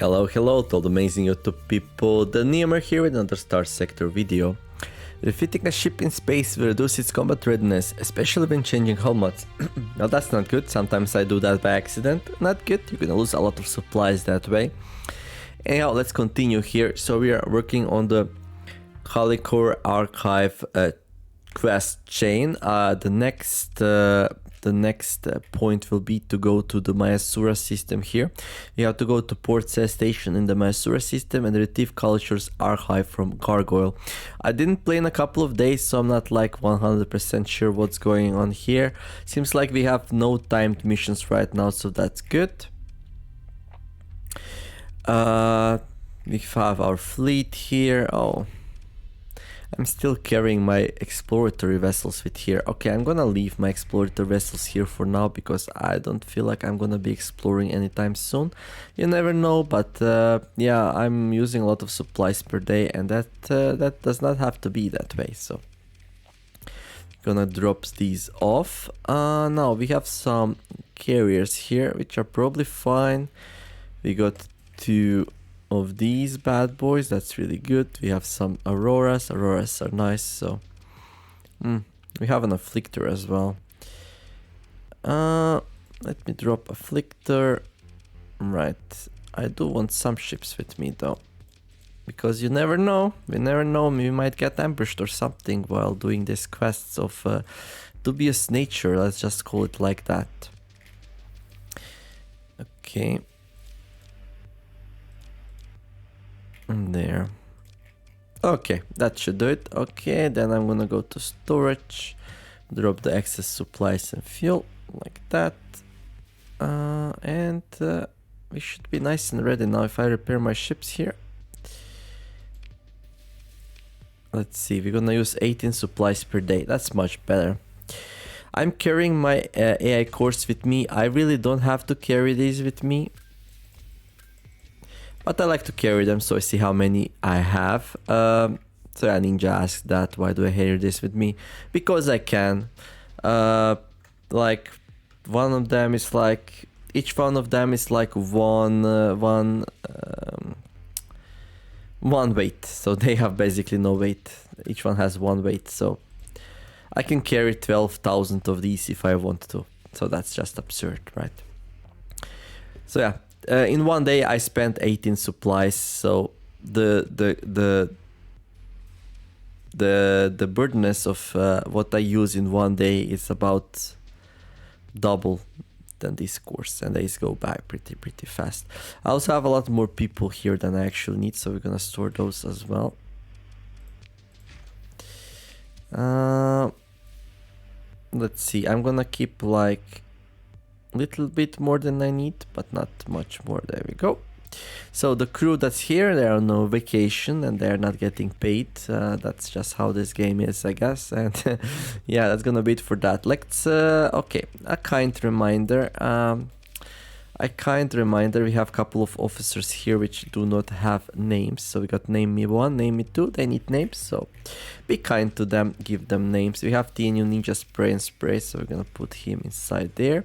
Hello to all the amazing YouTube people, the Neomer here with another StarSector video. Refitting a ship in space will reduce its combat readiness, especially when changing hull mods. Now that's not good, sometimes I do that by accident. Not good, you're gonna lose a lot of supplies that way. Anyhow, let's continue here. So we are working on the Kalichore archive quest chain. The next point will be to go to the Mayasura system here. You have to go to Port Cell Station in the Mayasura system and retrieve Kalichore's archive from Gargoyle. I didn't play in a couple of days, so I'm not like 100% sure what's going on here. Seems like we have no timed missions right now, so that's good. We have our fleet here. Oh, I'm still carrying my exploratory vessels with here. Okay, I'm gonna leave my exploratory vessels here for now because I don't feel like I'm gonna be exploring anytime soon. You never know, but yeah, I'm using a lot of supplies per day, and that does not have to be that way. So gonna drop these off. Now we have some carriers here, which are probably fine. We got two of these bad boys, that's really good. We have some auroras are nice. So we have an afflictor as well. Let me drop afflictor. Right, I do want some ships with me though, because you never know, we might get ambushed or something while doing these quests of dubious nature, let's just call it like that. Okay, there. Okay, that should do it. Okay, then I'm gonna go to storage, drop the excess supplies and fuel like that, and we should be nice and ready now. If I repair my ships here, let's see, we're gonna use 18 supplies per day. That's much better. I'm carrying my AI cores with me. I really don't have to carry these with me, but I like to carry them so I see how many I have. So yeah, Ninja asked that, why do I carry this with me? Because I can. Like one of them is like, each one of them is like one weight. So they have basically no weight. Each one has one weight. So I can carry 12,000 of these if I want to. So that's just absurd, right? So yeah. In one day I spent 18 supplies, so the burdenness of what I use in one day is about double than these cores, and these go by pretty fast. I also have a lot more people here than I actually need, so we're gonna store those as well. Let's see, I'm gonna keep like little bit more than I need, but not much more. There we go. So the crew that's here, they're on no vacation and they're not getting paid. That's just how this game is, I guess. And yeah, that's gonna be it for that. Let's okay, a kind reminder. We have a couple of officers here which do not have names. So we got name me 1, name me 2. They need names, so be kind to them, give them names. We have TNU Ninja Spray and Spray, so we're gonna put him inside there.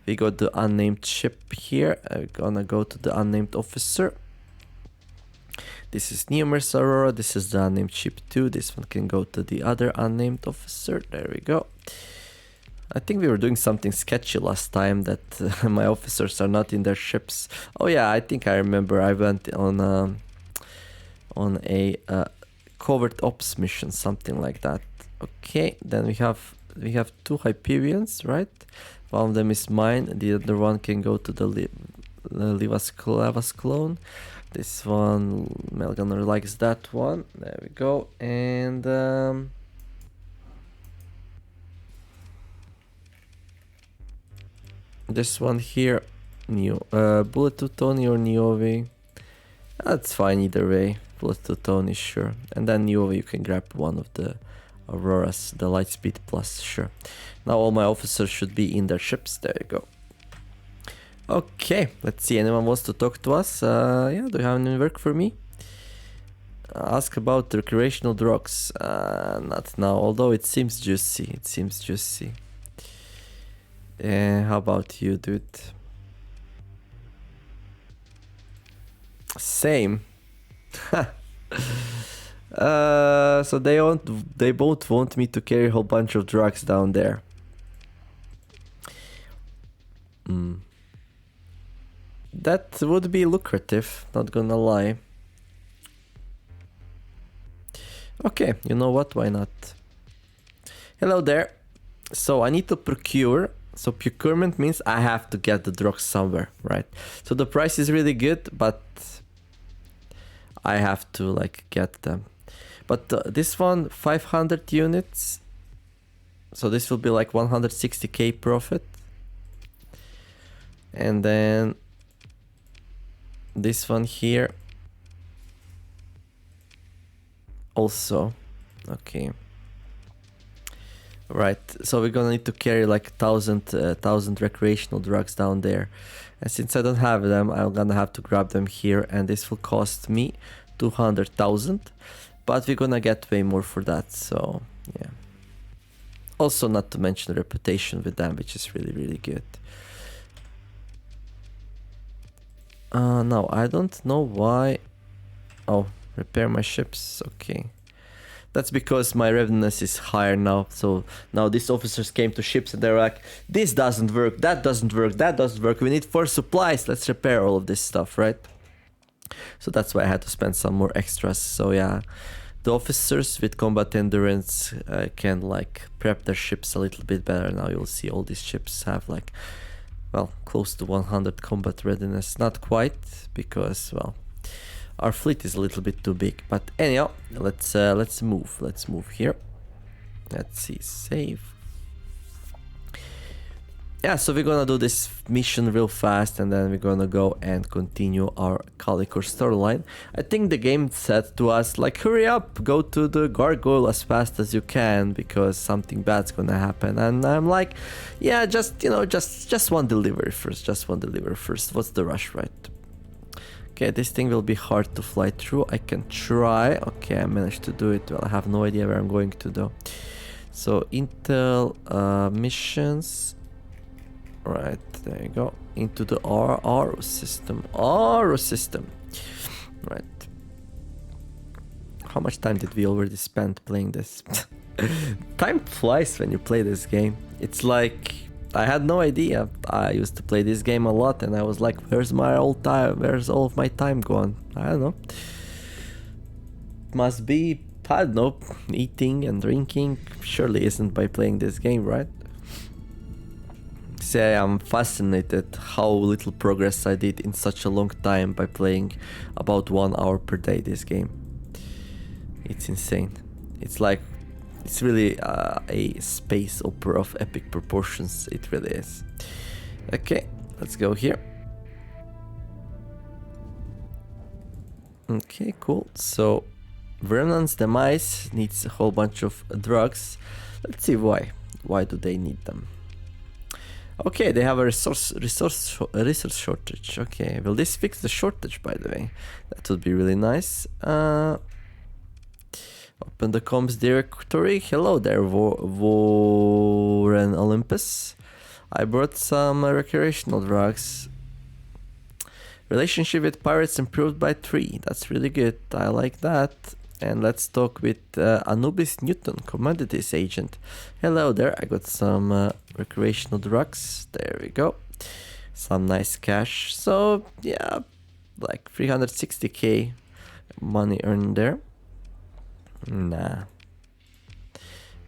We got the unnamed ship here. We're gonna go to the unnamed officer. This is Neomer's Aurora. This is the unnamed ship 2. This one can go to the other unnamed officer. There we go. I think we were doing something sketchy last time that my officers are not in their ships. Oh yeah, I think I remember. I went on a covert ops mission, something like that. Okay, then we have 2 Hyperions, right? One of them is mine, and the other one can go to the Livas clone. This one, Melgunner likes that one. There we go. And this one here, Bullet to Tony or Niobe. That's fine either way. Bullet to Tony, sure. And then Niobe, you can grab one of the Auroras, the Lightspeed Plus, sure. Now all my officers should be in their ships. There you go. Okay, let's see. Anyone wants to talk to us? Yeah, do you have any work for me? Ask about recreational drugs. Not now, although it seems juicy. How about you, dude? Same. So they both want me to carry a whole bunch of drugs down there. That would be lucrative, not gonna lie. Okay, you know what, why not? Hello there. So I need to procure. So procurement means I have to get the drugs somewhere, right? So the price is really good, but I have to like get them. But this one, 500 units. So this will be like 160k profit. And then this one here. Also, okay. Right, so we're gonna need to carry like 1,000 recreational drugs down there. And since I don't have them, I'm gonna have to grab them here, and this will cost me 200,000. But we're gonna get way more for that, so yeah. Also, not to mention the reputation with them, which is really, really good. No, I don't know why. Oh, repair my ships, okay. That's because my readiness is higher now. So now these officers came to ships and they're like, this doesn't work, that doesn't work, that doesn't work. We need 4 supplies. Let's repair all of this stuff, right? So that's why I had to spend some more extras. So yeah, the officers with combat endurance can like prep their ships a little bit better. Now you'll see all these ships have like, well, close to 100 combat readiness. Not quite, because, well, our fleet is a little bit too big, but anyhow, let's move. Let's move here. Let's see, save. Yeah, so we're gonna do this mission real fast, and then we're gonna go and continue our Kalichore storyline. I think the game said to us like, hurry up, go to the gargoyle as fast as you can because something bad's gonna happen. And I'm like, yeah, just one delivery first. Just one delivery first. What's the rush, right? Okay, this thing will be hard to fly through. I can try. Okay, I managed to do it. Well, I have no idea where I'm going to though. So Intel missions. Right, there you go. Into the RO system. RO system. Right. How much time did we already spend playing this? Time flies when you play this game. It's like, I had no idea. I used to play this game a lot and I was like, where's my old time? Where's all of my time gone? I don't know. Must be, I don't know, eating and drinking. Surely isn't by playing this game, right? Say, I'm fascinated how little progress I did in such a long time by playing about 1 hour per day this game. It's insane. It's like, it's really a space opera of epic proportions. It really is. Okay, let's go here. Okay, cool. So Vernon's demise needs a whole bunch of drugs. Let's see why. Why do they need them? Okay, they have a resource shortage. Okay, will this fix the shortage, by the way? That would be really nice. Open the comms directory. Hello there, Warren Olympus. I brought some recreational drugs. Relationship with pirates improved by 3. That's really good. I like that. And let's talk with Anubis Newton, commodities agent. Hello there. I got some recreational drugs. There we go. Some nice cash. So yeah, like 360k money earned there. Nah.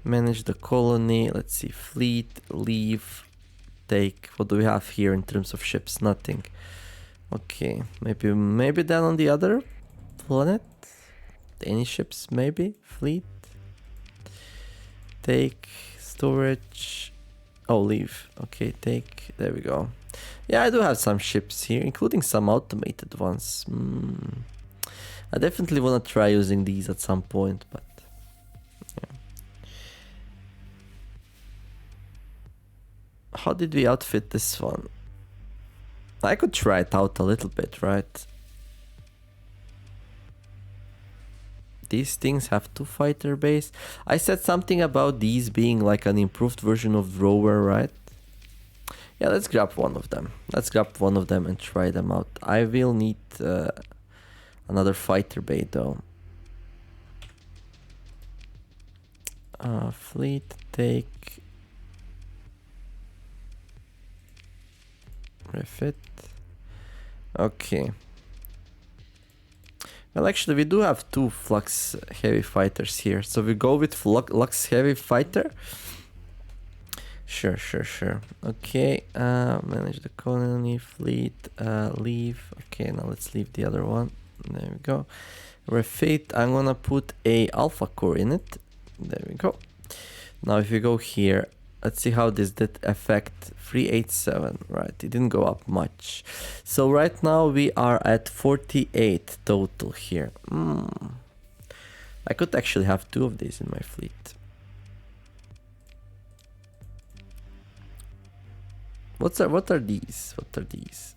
Manage the colony. Let's see. Fleet, leave, take. What do we have here in terms of ships? Nothing. Okay. Maybe then on the other planet. Any ships? Maybe. Fleet. Take. Storage. Oh, leave. Okay. Take. There we go. Yeah, I do have some ships here, including some automated ones. I definitely want to try using these at some point, but yeah. How did we outfit this one? I could try it out a little bit, right? These things have 2 fighter base. I said something about these being like an improved version of Rover, right? Yeah, let's grab one of them. Let's grab one of them and try them out. I will need Another fighter bay though. Fleet take. Refit. Okay. Well, actually, we do have 2 Flux Heavy Fighters here. So we go with Flux Heavy Fighter. Sure. Okay, manage the colony, fleet, leave. Okay, now let's leave the other one. There we go. Refit, I'm gonna put a Alpha Core in it. There we go. Now if you go here, let's see how this did affect 387. Right, it didn't go up much. So right now we are at 48 total here. I could actually have 2 of these in my fleet. What are these? What are these?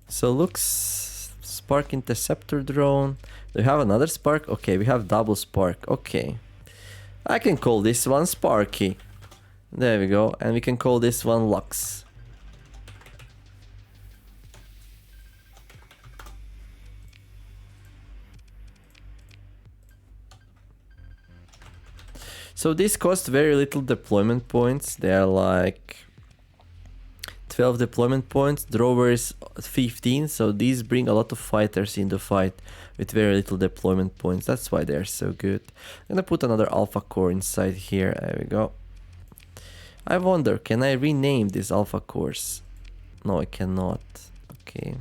So looks Spark Interceptor drone. Do we have another Spark? Okay, we have double Spark. Okay. I can call this one Sparky. There we go. And we can call this one Lux. So these cost very little deployment points. They are like 12 deployment points. Drover is 15, so these bring a lot of fighters in the fight with very little deployment points. That's why they're so good. I'm gonna put another Alpha Core inside here. There we go. I wonder, can I rename these Alpha Cores? No, I cannot. Okay.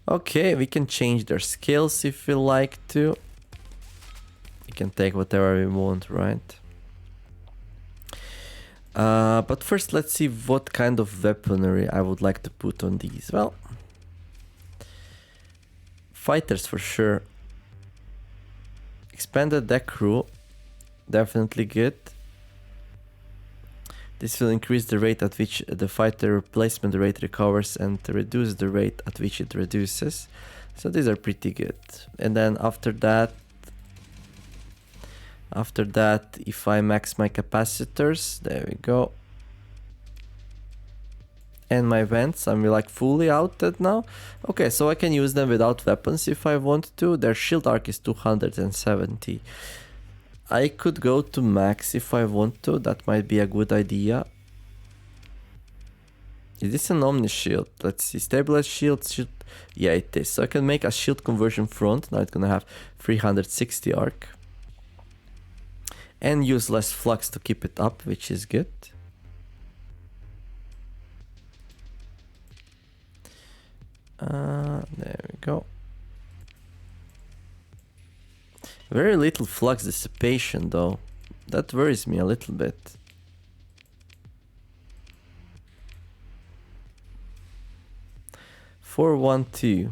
Okay, we can change their skills if we like to. We can take whatever we want, right? But first, let's see what kind of weaponry I would like to put on these. Well, fighters for sure. Expanded deck crew, definitely good. This will increase the rate at which the fighter replacement rate recovers and reduce the rate at which it reduces. So these are pretty good. And then after that, if I max my capacitors, there we go. And my vents, I'm like fully outed now. Okay, so I can use them without weapons if I want to. Their shield arc is 270. I could go to max if I want to. That might be a good idea. Is this an Omni shield? Let's see. Stabilized shield. Yeah, it is. So I can make a shield conversion front. Now it's gonna have 360 arc. And use less flux to keep it up, which is good. There we go. Very little flux dissipation though. That worries me a little bit. $412.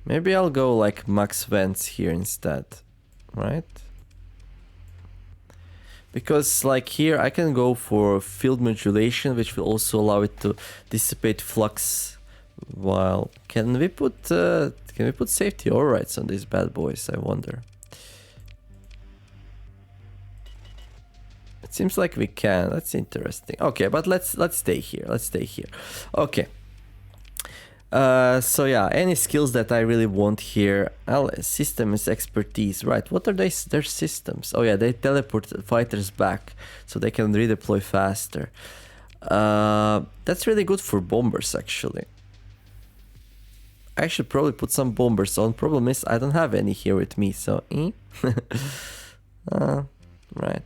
Maybe I'll go like max vents here instead, right? Because like here I can go for field modulation, which will also allow it to dissipate flux. While can we put safety overrides on these bad boys? I wonder. It seems like we can. That's interesting. Okay, but let's stay here. Let's stay here. Okay. So yeah, any skills that I really want here. System is expertise, right? What are their systems? Oh yeah, they teleport fighters back so they can redeploy faster. That's really good for bombers actually. I should probably put some bombers on. Problem is I don't have any here with me, so right.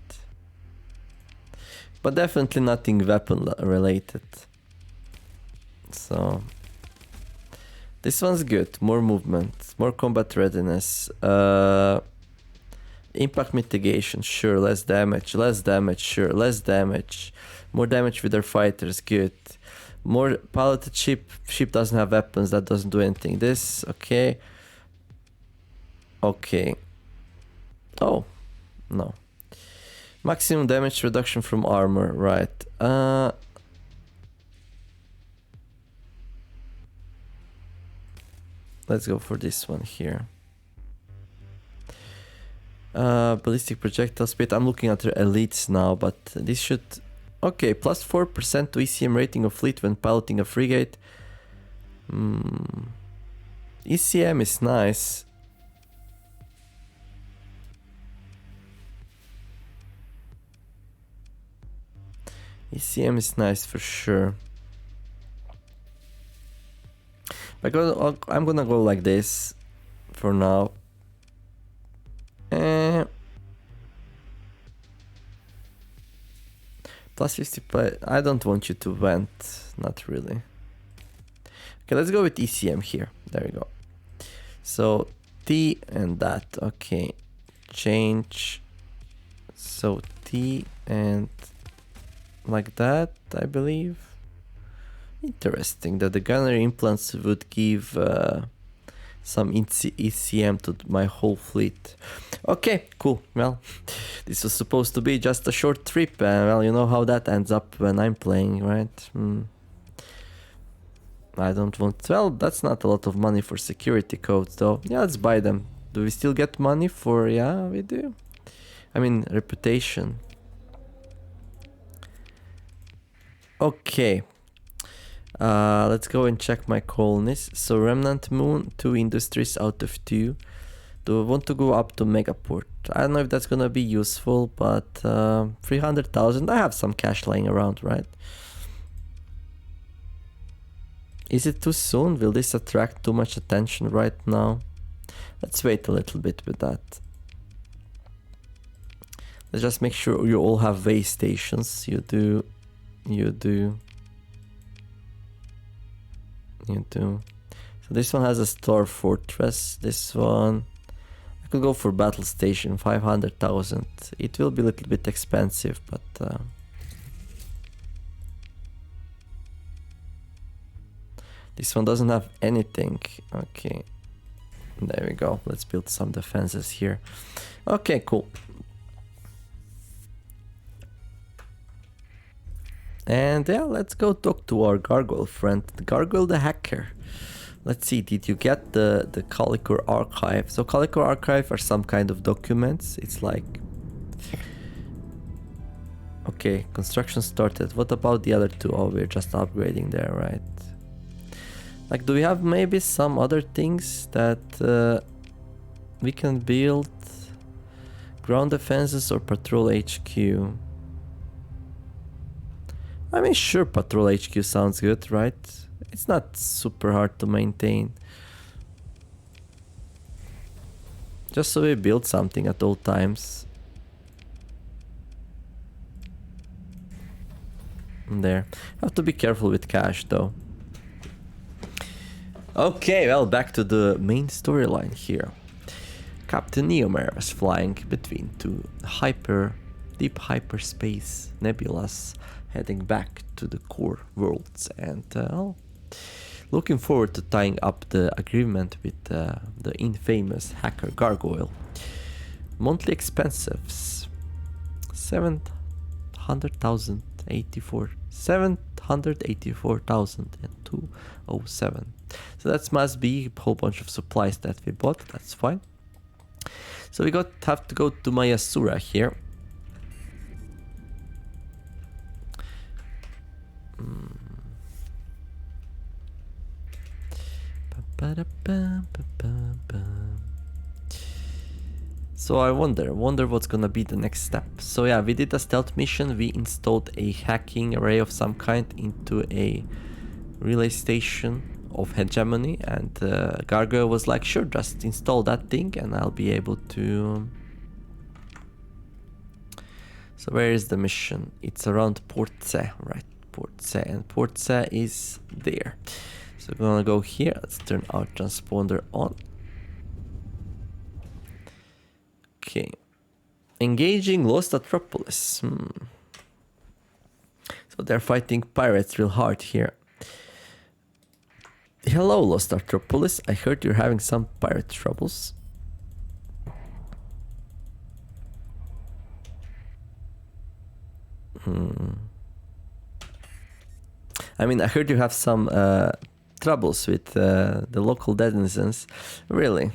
But definitely nothing weapon related. So this one's good. More movement, more combat readiness, impact mitigation, sure, less damage, sure, less damage, more damage with their fighters, good. More piloted ship doesn't have weapons, that doesn't do anything. This, okay. Okay. Oh, no. Maximum damage reduction from armor, right. Let's go for this one here. Ballistic projectile speed. I'm looking at their elites now, but this should... Okay, plus 4% to ECM rating of fleet when piloting a frigate. ECM is nice. ECM is nice for sure. I'm gonna go like this for now. Plus 50, but I don't want you to vent. Not really. Okay, let's go with ECM here. There we go. So T and that. Okay, change. So T and like that, I believe. Interesting that the gunnery implants would give some ECM to my whole fleet. Okay, cool. Well, this was supposed to be just a short trip. Well, you know how that ends up when I'm playing, right? I don't want... Well, that's not a lot of money for security codes, though. Yeah, let's buy them. Do we still get money for... Yeah, we do. I mean, reputation. Okay. Let's go and check my colonies. So Remnant Moon, 2 industries out of 2. Do I want to go up to Megaport? I don't know if that's gonna be useful, but 300,000, I have some cash lying around, right? Is it too soon? Will this attract too much attention right now? Let's wait a little bit with that. Let's just make sure you all have way stations. You do. You do. You do. So this one has a Star Fortress. This one, I could go for Battle Station, 500,000. It will be a little bit expensive, but this one doesn't have anything. Okay, there we go. Let's build some defenses here. Okay, cool. And yeah, let's go talk to our Gargoyle friend, Gargoyle the Hacker. Let's see, did you get the Kalichore archive? So Kalichore archive are some kind of documents. It's like... Okay, construction started. What about the other two? Oh, we're just upgrading there, right? Like, do we have maybe some other things that we can build? Ground defenses or patrol HQ? I mean, sure, patrol HQ sounds good, right? It's not super hard to maintain. Just so we build something at all times. There. Have to be careful with cash, though. Okay, well, back to the main storyline here. Captain Neomare was flying between two deep hyperspace nebulas, heading back to the core worlds, and looking forward to tying up the agreement with the infamous hacker Gargoyle. Monthly expenses 784,207. So that must be a whole bunch of supplies that we bought. That's fine. So we have to go to Mayasura here. So I wonder what's gonna be the next step. So yeah, we did a stealth mission. We installed a hacking array of some kind into a relay station of Hegemony, and Gargoyle was like, sure, just install that thing and I'll be able to... So where is the mission? It's around Port Se, right? Port Se, and Port Se is there. So we're gonna go here. Let's turn our transponder on. Okay. Engaging Lost Atropolis. So they're fighting pirates real hard here. Hello, Lost Atropolis. I heard you're having some pirate troubles. I mean, I heard you have some troubles with the local denizens. Really?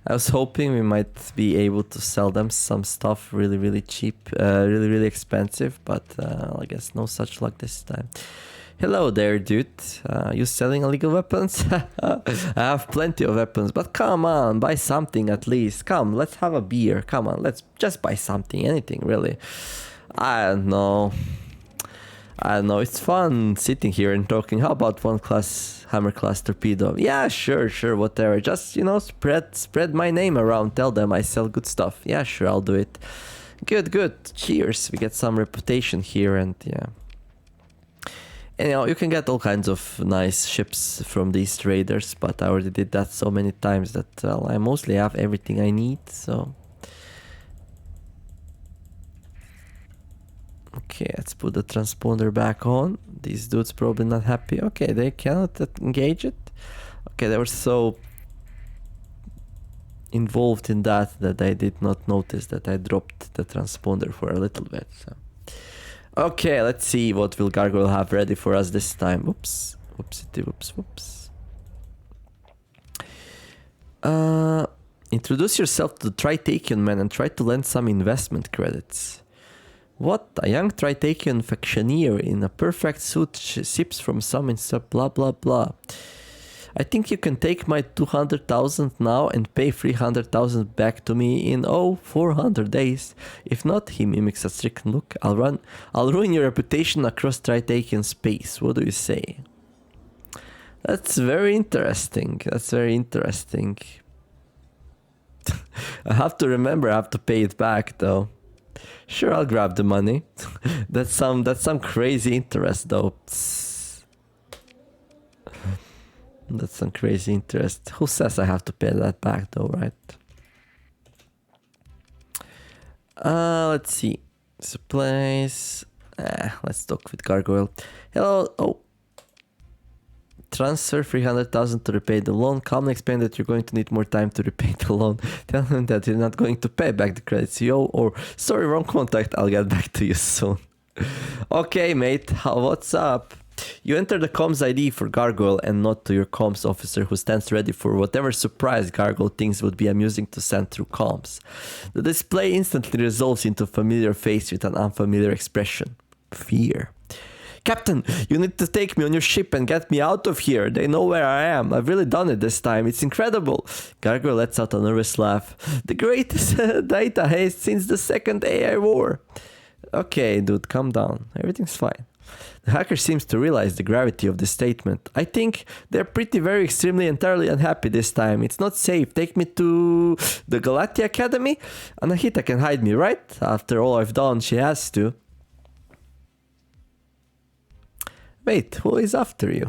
I was hoping we might be able to sell them some stuff really cheap, really expensive, but I guess no such luck this time. Hello there, dude. You selling illegal weapons? I have plenty of weapons, but come on, buy something at least. Come, let's have a beer. Come on, let's just buy something, anything really. I don't know. It's fun sitting here and talking. How about one class, hammer class torpedo? Yeah, sure, whatever. Just, spread my name around. Tell them I sell good stuff. Yeah, sure, I'll do it. Good. Cheers. We get some reputation here and yeah. And, you can get all kinds of nice ships from these traders, but I already did that so many times that I mostly have everything I need, so... Okay, let's put the transponder back on. These dudes probably not happy. Okay, they cannot engage it. Okay, they were so involved in that I did not notice that I dropped the transponder for a little bit, so... Okay, let's see what will Gargoyle have ready for us this time. Oops. Whoops. Introduce yourself to the Tritakian man and try to lend some investment credits. What? A young Tritakian factioneer in a perfect suit sips from some insect blah blah blah. I think you can take my 200,000 now and pay 300,000 back to me in 400 days. If not, he mimics a stricken look. I'll ruin your reputation across Tritakian space. What do you say? That's very interesting. I have to remember I have to pay it back though. Sure, I'll grab the money. That's some crazy interest though. That's some crazy interest. Who says I have to pay that back though, right? Let's see. Supplies. Let's talk with Gargoyle. Hello. Transfer 300,000 to repay the loan. Calmly explain that you're going to need more time to repay the loan. Tell him that you're not going to pay back the credits you owe, or sorry, wrong contact. I'll get back to you soon. Okay, mate. What's up? You enter the comms ID for Gargoyle and nod to your comms officer who stands ready for whatever surprise Gargoyle thinks would be amusing to send through comms. The display instantly resolves into a familiar face with an unfamiliar expression. Fear. Captain, you need to take me on your ship and get me out of here. They know where I am. I've really done it this time. It's incredible. Gargoyle lets out a nervous laugh. The greatest data haste since the second AI war. Okay, dude, calm down. Everything's fine. The hacker seems to realize the gravity of this statement. I think they're very extremely entirely unhappy this time. It's not safe. Take me to the Galati Academy? Anahita can hide me, right? After all I've done, she has to. Wait, who is after you?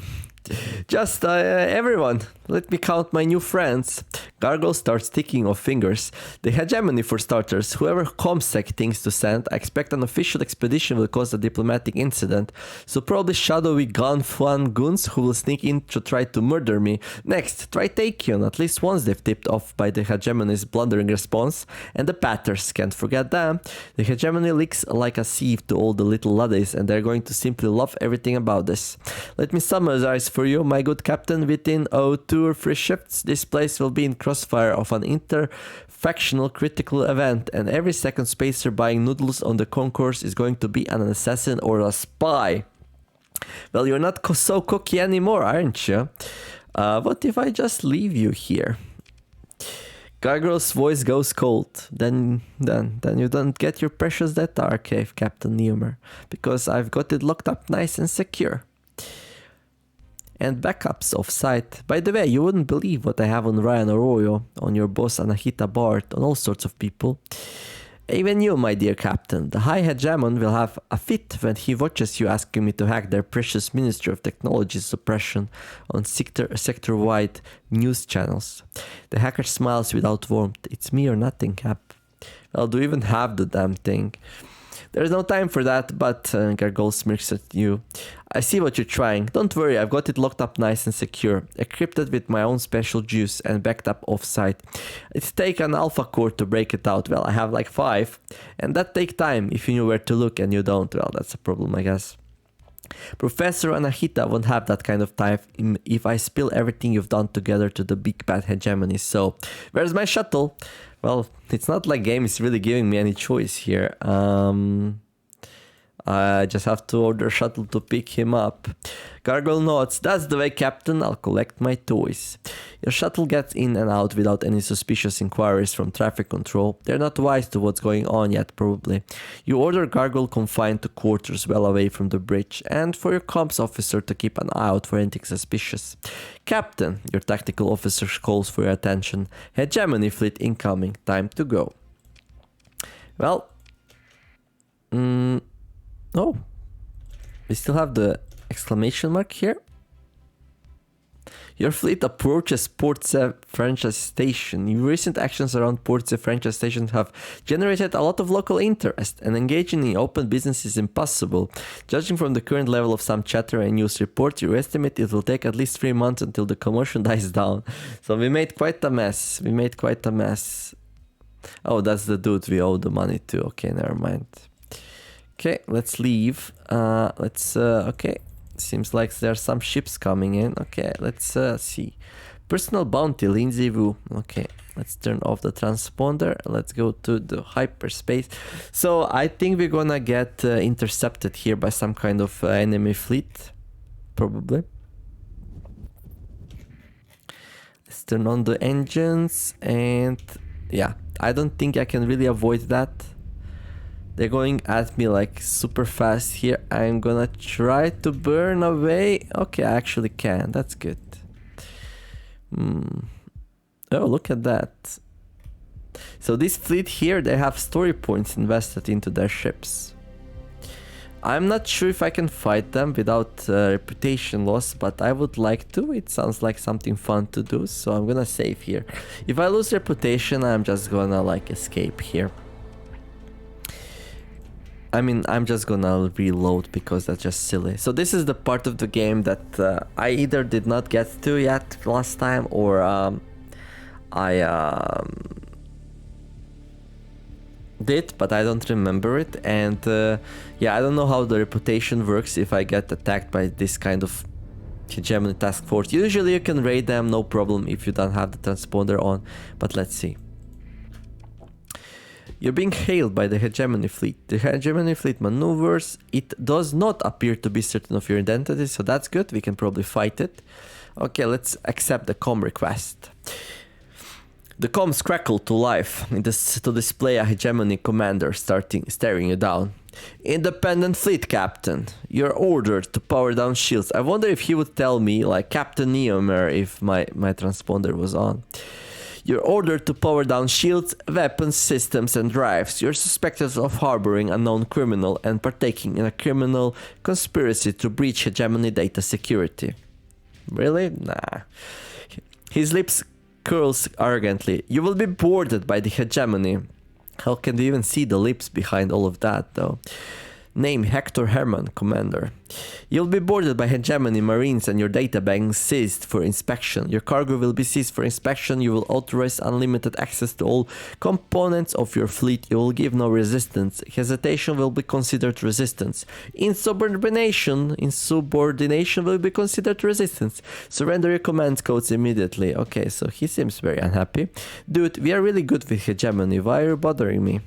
Just everyone. Let me count my new friends. Gargoyle starts ticking off fingers. The Hegemony for starters. Whoever ComSec thinks to send, I expect an official expedition will cause a diplomatic incident. So probably shadowy Gunfan goons who will sneak in to try to murder me. Next, Tritakian. At least once they've tipped off by the Hegemony's blundering response. And the Patters, can't forget them. The Hegemony leaks like a sieve to all the little laddies, and they're going to simply love everything about this. Let me summarize for you, my good captain. Within 2 or 3 shifts, this place will be in crossfire of an inter-factional critical event, and every second spacer buying noodles on the concourse is going to be an assassin or a spy. Well, you're not so cocky anymore, aren't you? What if I just leave you here? Gargoyle's voice goes cold. Then you don't get your precious data archive, Captain Neumer, because I've got it locked up nice and secure. And backups off-site. By the way, you wouldn't believe what I have on Ryan Arroyo, on your boss Anahita Bart, on all sorts of people. Even you, my dear captain. The High Hegemon will have a fit when he watches you asking me to hack their precious Ministry of Technology suppression on sector-wide news channels. The hacker smiles without warmth. It's me or nothing, Cap. Well, do you even have the damn thing? There's no time for that, but Gargoyle smirks at you. I see what you're trying. Don't worry, I've got it locked up nice and secure. Encrypted with my own special juice and backed up off-site. It's take an alpha core to break it out. Well, I have like 5. And that take time if you knew where to look and you don't. Well, that's a problem, I guess. Professor Anahita won't have that kind of time if I spill everything you've done together to the big bad hegemony. So, where's my shuttle? Well, it's not like game is really giving me any choice here. I just have to order a shuttle to pick him up. Gargoyle nods. That's the way, Captain. I'll collect my toys. Your shuttle gets in and out without any suspicious inquiries from traffic control. They're not wise to what's going on yet, probably. You order Gargoyle confined to quarters well away from the bridge, and for your comms officer to keep an eye out for anything suspicious. Captain, your tactical officer calls for your attention. Hegemony fleet incoming. Time to go. Well, oh, we still have the exclamation mark here. Your fleet approaches Port-Saint franchise station. Your recent actions around Port-Saint franchise station have generated a lot of local interest, and engaging in open business is impossible. Judging from the current level of some chatter and news reports, you estimate it will take at least 3 months until the commotion dies down. So we made quite a mess. Oh, that's the dude we owe the money to. Okay, never mind. Okay, let's leave. Okay. Seems like there's some ships coming in. Okay, let's see. Personal bounty, Lindsay Wu. Okay, let's turn off the transponder. Let's go to the hyperspace. So I think we're gonna get intercepted here by some kind of enemy fleet. Probably. Let's turn on the engines and yeah, I don't think I can really avoid that. They're going at me like super fast here. I'm gonna try to burn away. Okay, I actually can. That's good. Oh, look at that. So this fleet here, they have story points invested into their ships. I'm not sure if I can fight them without reputation loss, but I would like to. It sounds like something fun to do, so I'm gonna save here. If I lose reputation, I'm just gonna like escape here. I mean, I'm just gonna reload because that's just silly. So this is the part of the game that I either did not get to yet last time, or I did, but I don't remember it. And yeah, I don't know how the reputation works if I get attacked by this kind of Hegemony task force. Usually you can raid them, no problem, if you don't have the transponder on, but let's see. You're being hailed by the Hegemony fleet. The Hegemony fleet maneuvers. It does not appear to be certain of your identity, so that's good. We can probably fight it. Okay, let's accept the comm request. The comms crackle to life to display a Hegemony commander staring you down. Independent fleet captain, you're ordered to power down shields. I wonder if he would tell me, like Captain Neomer, if my transponder was on. You're ordered to power down shields, weapons, systems, and drives. You're suspected of harboring a known criminal and partaking in a criminal conspiracy to breach Hegemony data security. Really? Nah. His lips curls arrogantly. You will be boarded by the Hegemony. How can you even see the lips behind all of that, though? Name Hector Herman, Commander. You'll be boarded by Hegemony Marines and your data bank seized for inspection. Your cargo will be seized for inspection. You will authorize unlimited access to all components of your fleet. You will give no resistance. Hesitation will be considered resistance. Insubordination will be considered resistance. Surrender your command codes immediately. Okay, so he seems very unhappy. Dude, we are really good with Hegemony. Why are you bothering me?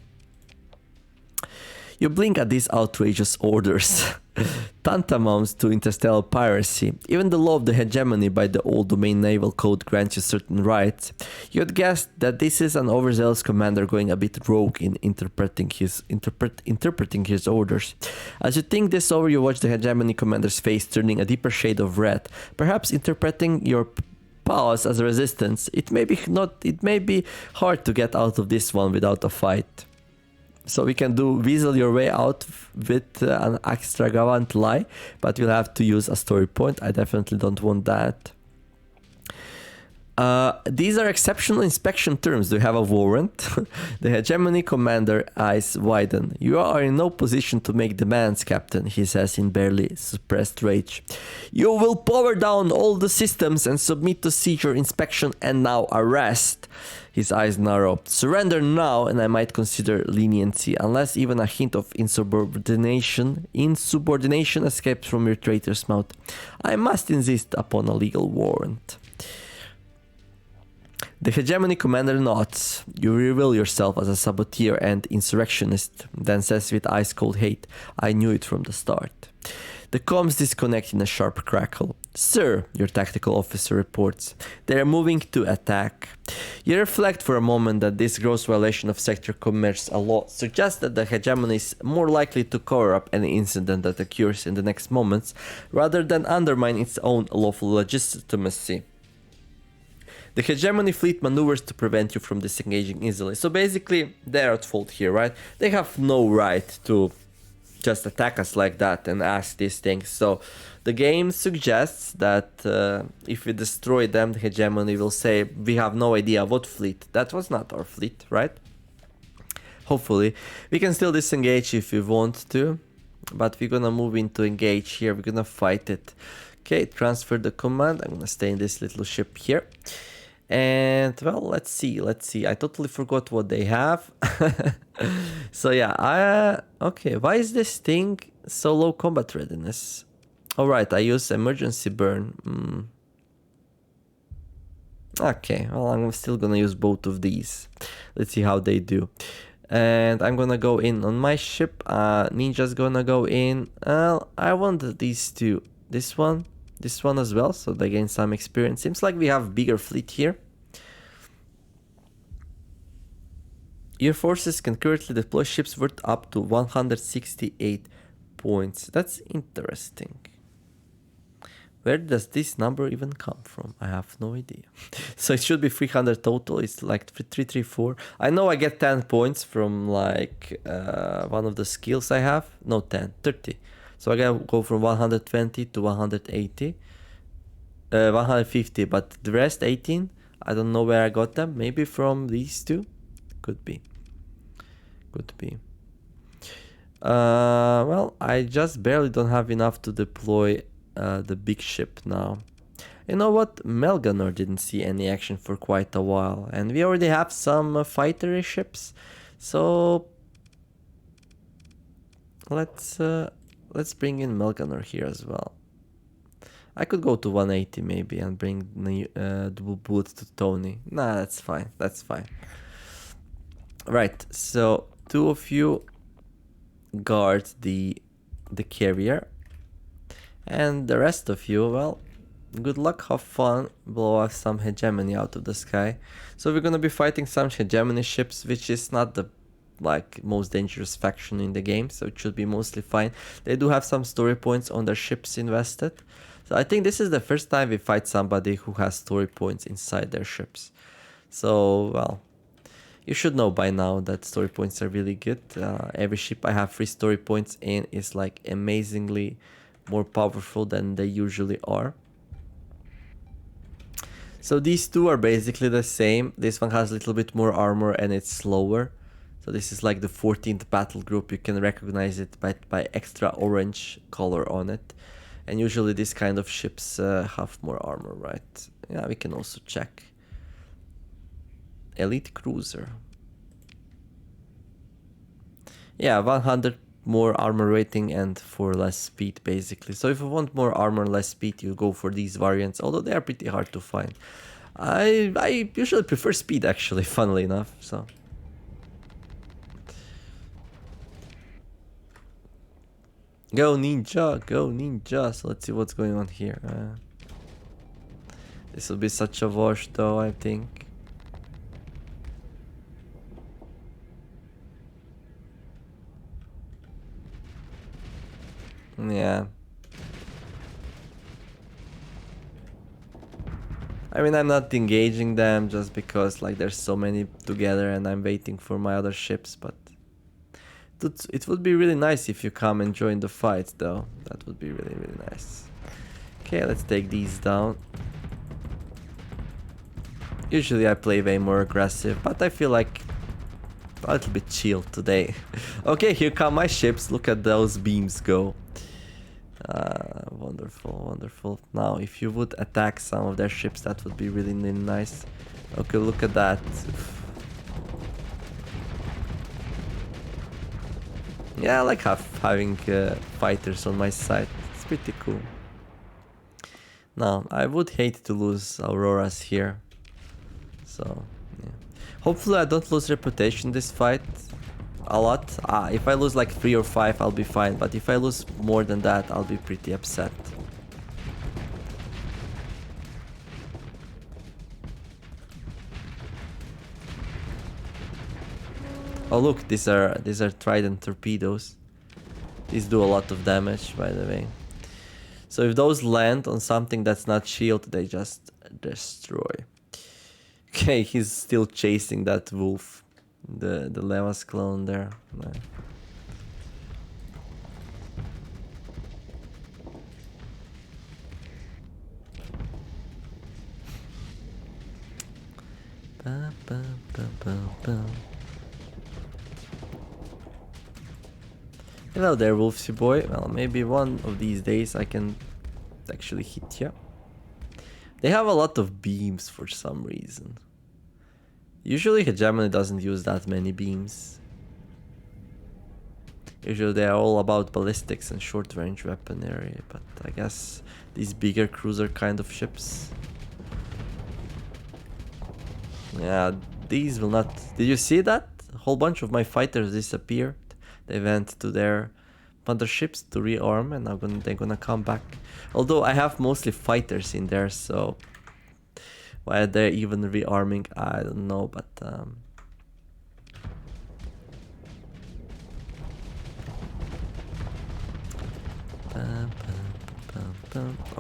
You blink at these outrageous orders. Tantamounts to interstellar piracy. Even the law of the Hegemony by the old domain naval code grants you certain rights. You'd guess that this is an overzealous commander going a bit rogue in interpreting his orders. As you think this over, you watch the Hegemony commander's face turning a deeper shade of red, perhaps interpreting your powers as resistance. It may be hard to get out of this one without a fight. So we can weasel your way out with an extravagant lie, but you'll have to use a story point. I definitely don't want that. These are exceptional inspection terms. Do you have a warrant? The Hegemony commander eyes widen. You are in no position to make demands, Captain, he says in barely suppressed rage. You will power down all the systems and submit to seizure, inspection, and now arrest. His eyes narrow. Surrender now and I might consider leniency, unless even a hint of insubordination escapes from your traitor's mouth. I must insist upon a legal warrant. The Hegemony commander nods. You reveal yourself as a saboteur and insurrectionist, then says with ice-cold hate, I knew it from the start. The comms disconnect in a sharp crackle. Sir, your tactical officer reports. They are moving to attack. You reflect for a moment that this gross violation of sector commerce law suggests that the Hegemony is more likely to cover up any incident that occurs in the next moments, rather than undermine its own lawful legitimacy. The Hegemony fleet maneuvers to prevent you from disengaging easily. So basically, they're at fault here, right? They have no right to just attack us like that and ask these things. So the game suggests that if we destroy them, the Hegemony will say, we have no idea what fleet. That was not our fleet, right? Hopefully. We can still disengage if we want to, but we're gonna move into engage here. We're gonna fight it. Okay, transfer the command. I'm gonna stay in this little ship here. And well, let's see. I totally forgot what they have. So yeah, okay, why is this thing so low combat readiness? Alright, I use emergency burn. Okay, well, I'm still gonna use both of these. Let's see how they do. And I'm gonna go in on my ship. Ninja's gonna go in. I want these two. This one as well, so they gain some experience. Seems like we have bigger fleet here. Your forces can currently deploy ships worth up to 168 points. That's interesting. Where does this number even come from? I have no idea. So it should be 300 total. It's like 334. I know I get 10 points from like one of the skills I have. No, 30. So I gotta go from 120 to 180. 150, but the rest 18, I don't know where I got them. Maybe from these two? Could be. Well, I just barely don't have enough to deploy the big ship now. You know what? Melganor didn't see any action for quite a while, and we already have some fighter ships. So let's bring in Melganor here as well. I could go to 180 maybe and bring the bullets to Tony. Nah, that's fine. Right, so two of you guard the carrier, and the rest of you, well, good luck, have fun, blow off some Hegemony out of the sky. So we're gonna be fighting some Hegemony ships, which is not the most dangerous faction in the game, so it should be mostly fine. They do have some story points on their ships invested. So I think this is the first time we fight somebody who has story points inside their ships. So, well, you should know by now that story points are really good. Every ship I have 3 story points in is like amazingly more powerful than they usually are. So these two are basically the same. This one has a little bit more armor and it's slower. So this is like the 14th battle group. You can recognize it by extra orange color on it. And usually these kind of ships have more armor, right? Yeah, we can also check. Elite cruiser. Yeah, 100 more armor rating and 4 less speed basically. So if you want more armor, less speed, you go for these variants, although they are pretty hard to find. I usually prefer speed actually, funnily enough, so. Go ninja, go ninja. So let's see what's going on here. This will be such a wash though, I think. Yeah. I mean, I'm not engaging them just because like there's so many together and I'm waiting for my other ships, but it would be really nice if you come and join the fight though. That would be really nice. Okay, let's take these down. Usually I play way more aggressive, but I feel like a little bit chill today. Okay, here come my ships. Look at those beams go. Wonderful, wonderful. Now, if you would attack some of their ships, that would be really, really nice. Okay, look at that. Yeah, I like having fighters on my side. It's pretty cool. Now, I would hate to lose Auroras here. So, yeah. Hopefully I don't lose reputation this fight a lot. If I lose like 3 or 5, I'll be fine. But if I lose more than that, I'll be pretty upset. Oh look, these are Trident torpedoes. These do a lot of damage, by the way. So if those land on something that's not shield, they just destroy. Okay, he's still chasing that wolf. The Levas clone there. No. Ba, ba, ba, ba, ba. Hello there, Wolfsy boy. Well, maybe one of these days I can actually hit you. They have a lot of beams for some reason. Usually Hegemony doesn't use that many beams. Usually they are all about ballistics and short range weaponry, but I guess these bigger cruiser kind of ships. Yeah, these will not... Did you see that? A whole bunch of my fighters disappeared. They went to their motherships to rearm and now they're gonna come back. Although I have mostly fighters in there, so why they're even rearming, I don't know, but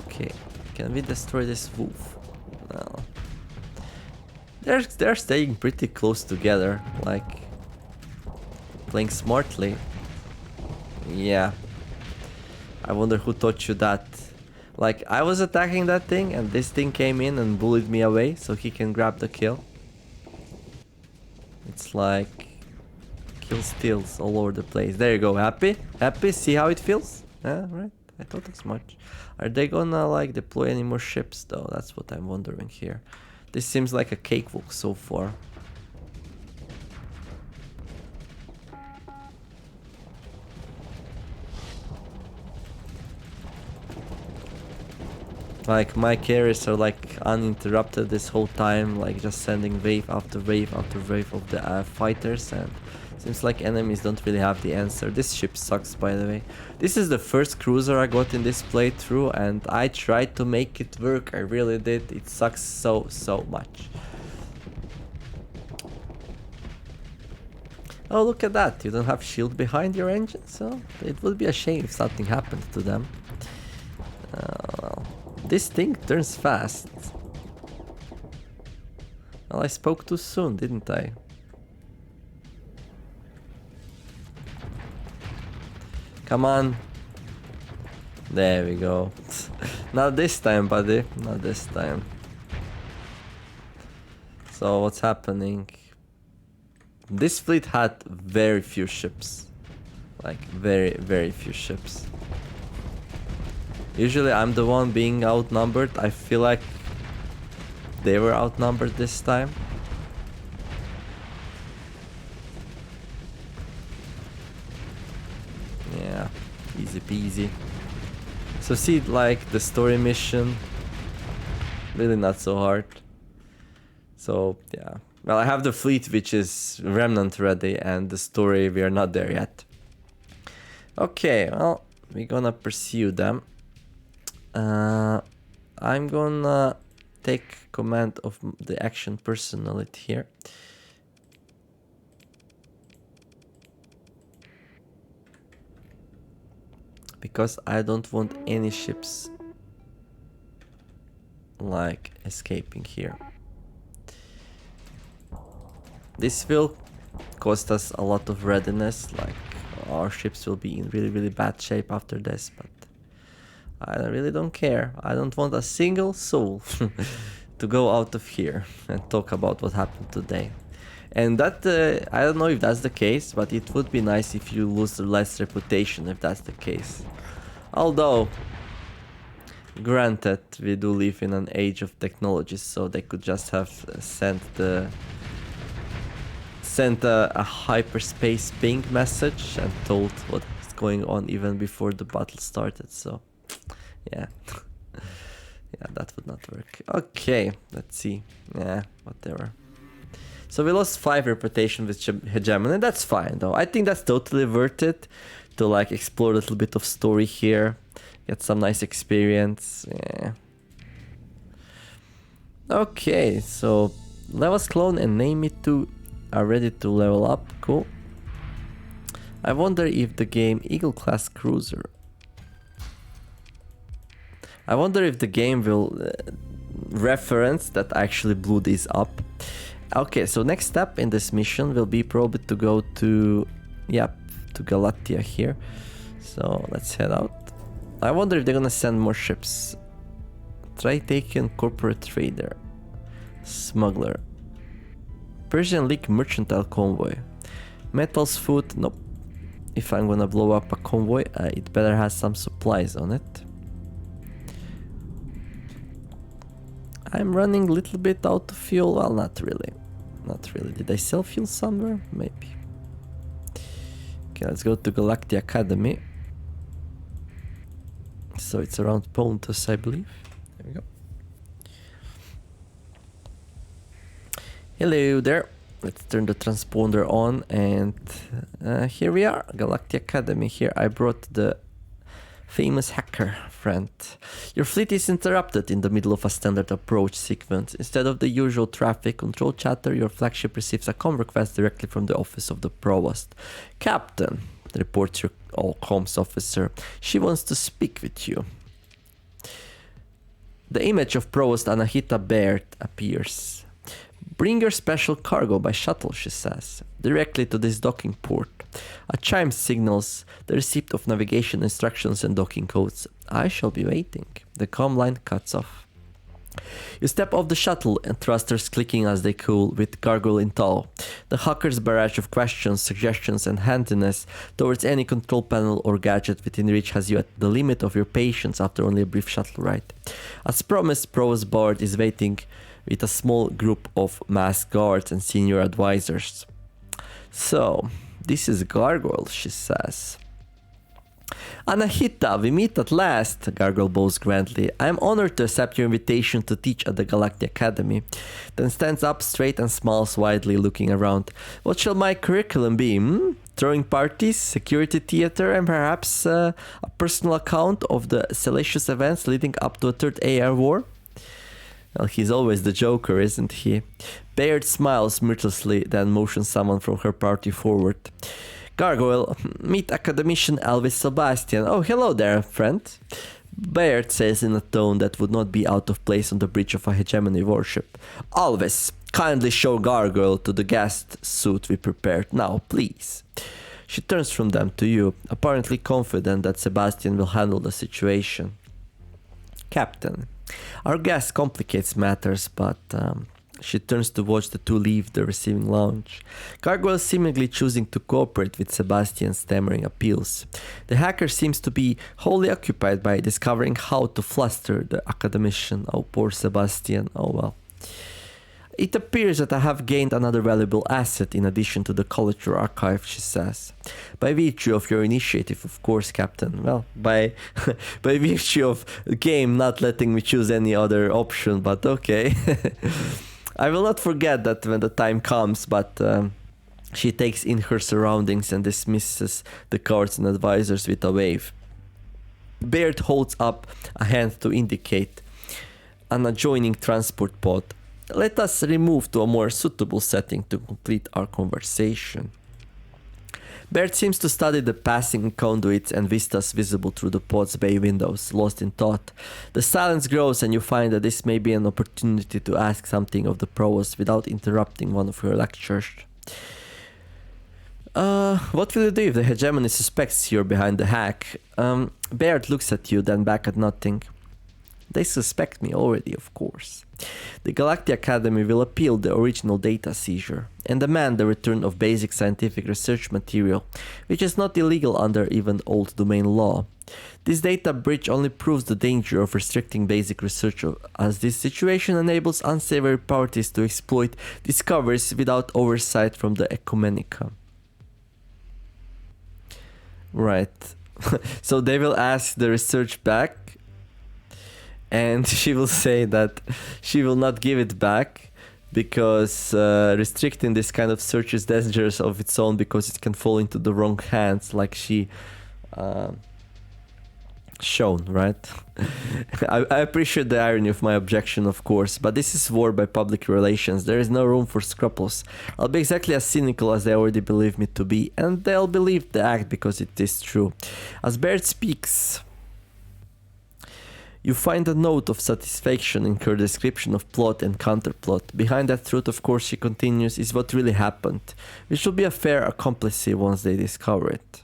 okay, can we destroy this wolf? Well, they're staying pretty close together, like playing smartly. Yeah. I wonder who taught you that. Like, I was attacking that thing and this thing came in and bullied me away so he can grab the kill. It's like kill steals all over the place. There you go. Happy? Happy? See how it feels? Yeah, right. I thought as much. Are they gonna like deploy any more ships though? That's what I'm wondering here. This seems like a cakewalk so far. Like, my carriers are like uninterrupted this whole time, like just sending wave after wave after wave of the fighters, and seems like enemies don't really have the answer. This ship sucks, by the way. This is the first cruiser I got in this playthrough and I tried to make it work, I really did. It sucks so much. Oh, look at that, you don't have shield behind your engine, so it would be a shame if something happened to them. Well. This thing turns fast. Well, I spoke too soon, didn't I? Come on. There we go. Not this time, buddy. Not this time. So what's happening? This fleet had very few ships. Like, very few ships. Usually I'm the one being outnumbered. I feel like they were outnumbered this time. Yeah, easy peasy. So see, like, the story mission, really not so hard. So yeah, well, I have the fleet which is remnant ready, and the story, we are not there yet. Okay, well, we're gonna pursue them. I'm gonna take command of the action personality here. Because I don't want any ships like escaping here. This will cost us a lot of readiness, like our ships will be in really bad shape after this, but I really don't care. I don't want a single soul to go out of here and talk about what happened today. And that, I don't know if that's the case, but it would be nice if you lose less reputation if that's the case. Although, granted, we do live in an age of technology, so they could just have sent a hyperspace ping message and told what was going on even before the battle started, so yeah. Yeah, that would not work. Okay, let's see. Yeah, whatever. So we lost 5 reputation with Hegemony. That's fine though. I think that's totally worth it to like explore a little bit of story here. Get some nice experience. Yeah. Okay, so levels clone and name it 2 are ready to level up. Cool. I wonder if the game Eagle class cruiser. I wonder if the game will reference that I actually blew these up. Okay, so next step in this mission will be probably to go to, to Galatia here. So let's head out. I wonder if they're gonna send more ships. Try taking corporate trader, smuggler, Persian League mercantile convoy, metals, food. Nope. If I'm gonna blow up a convoy, it better have some supplies on it. I'm running a little bit out of fuel. Well, not really. Not really. Did I sell fuel somewhere? Maybe. Okay, let's go to Galactic Academy. So it's around Pontus, I believe. There we go. Hello there. Let's turn the transponder on and here we are. Galactic Academy. Here I brought the famous hacker friend. Your fleet is interrupted in the middle of a standard approach sequence. Instead of the usual traffic control chatter, your flagship receives a comm request directly from the office of the provost. Captain, reports your comms officer. She wants to speak with you. The image of Provost Anahita Baird appears. Bring your special cargo by shuttle, she says, directly to this docking port. A chime signals the receipt of navigation instructions and docking codes. I shall be waiting. The comm line cuts off. You step off the shuttle and thrusters clicking as they cool with gargoyle in tow. The hacker's barrage of questions, suggestions and handiness towards any control panel or gadget within reach has you at the limit of your patience after only a brief shuttle ride. As promised, Provost Bard is waiting with a small group of masked guards and senior advisors. So, this is Gargoyle, she says. Anahita, we meet at last, Gargoyle bows grandly. I am honored to accept your invitation to teach at the Galactic Academy. Then stands up straight and smiles widely, looking around. What shall my curriculum be? Throwing parties, security theater, and perhaps a personal account of the salacious events leading up to a third AR war? Well, he's always the joker, isn't he? Baird smiles mirthlessly, then motions someone from her party forward. Gargoyle, meet academician Elvis Sebastian. Oh, hello there, friend. Baird says in a tone that would not be out of place on the bridge of a hegemony warship. Alvis, kindly show Gargoyle to the guest suite we prepared. Now, please. She turns from them to you, apparently confident that Sebastian will handle the situation. Captain, our guest complicates matters, but she turns to watch the two leave the receiving lounge. Gargoyle seemingly choosing to cooperate with Sebastian's stammering appeals. The hacker seems to be wholly occupied by discovering how to fluster the academician. Oh, poor Sebastian. Oh well. It appears that I have gained another valuable asset in addition to the Kalichore archive, she says. By virtue of your initiative, of course, Captain. Well, by virtue of the game not letting me choose any other option, but okay. I will not forget that when the time comes, but she takes in her surroundings and dismisses the guards and advisors with a wave. Baird holds up a hand to indicate an adjoining transport pod. Let us remove to a more suitable setting to complete our conversation. Baird seems to study the passing conduits and vistas visible through the pod's bay windows, lost in thought. The silence grows and you find that this may be an opportunity to ask something of the provost without interrupting one of her lectures. What will you do if the hegemony suspects you're behind the hack? Baird looks at you, then back at nothing. They suspect me already, of course. The Galactic Academy will appeal the original data seizure and demand the return of basic scientific research material, which is not illegal under even old domain law. This data breach only proves the danger of restricting basic research, as this situation enables unsavory parties to exploit discoveries without oversight from the Ecumenica. Right. So they will ask the research back, and she will say that she will not give it back because restricting this kind of search is dangerous of its own because it can fall into the wrong hands, like she shown, right? I appreciate the irony of my objection, of course, but this is war by public relations. There is no room for scruples. I'll be exactly as cynical as they already believe me to be, and they'll believe the act because it is true. As Baird speaks, you find a note of satisfaction in her description of plot and counterplot. Behind that truth, of course, she continues, is what really happened, which will be a fair accomplice once they discover it.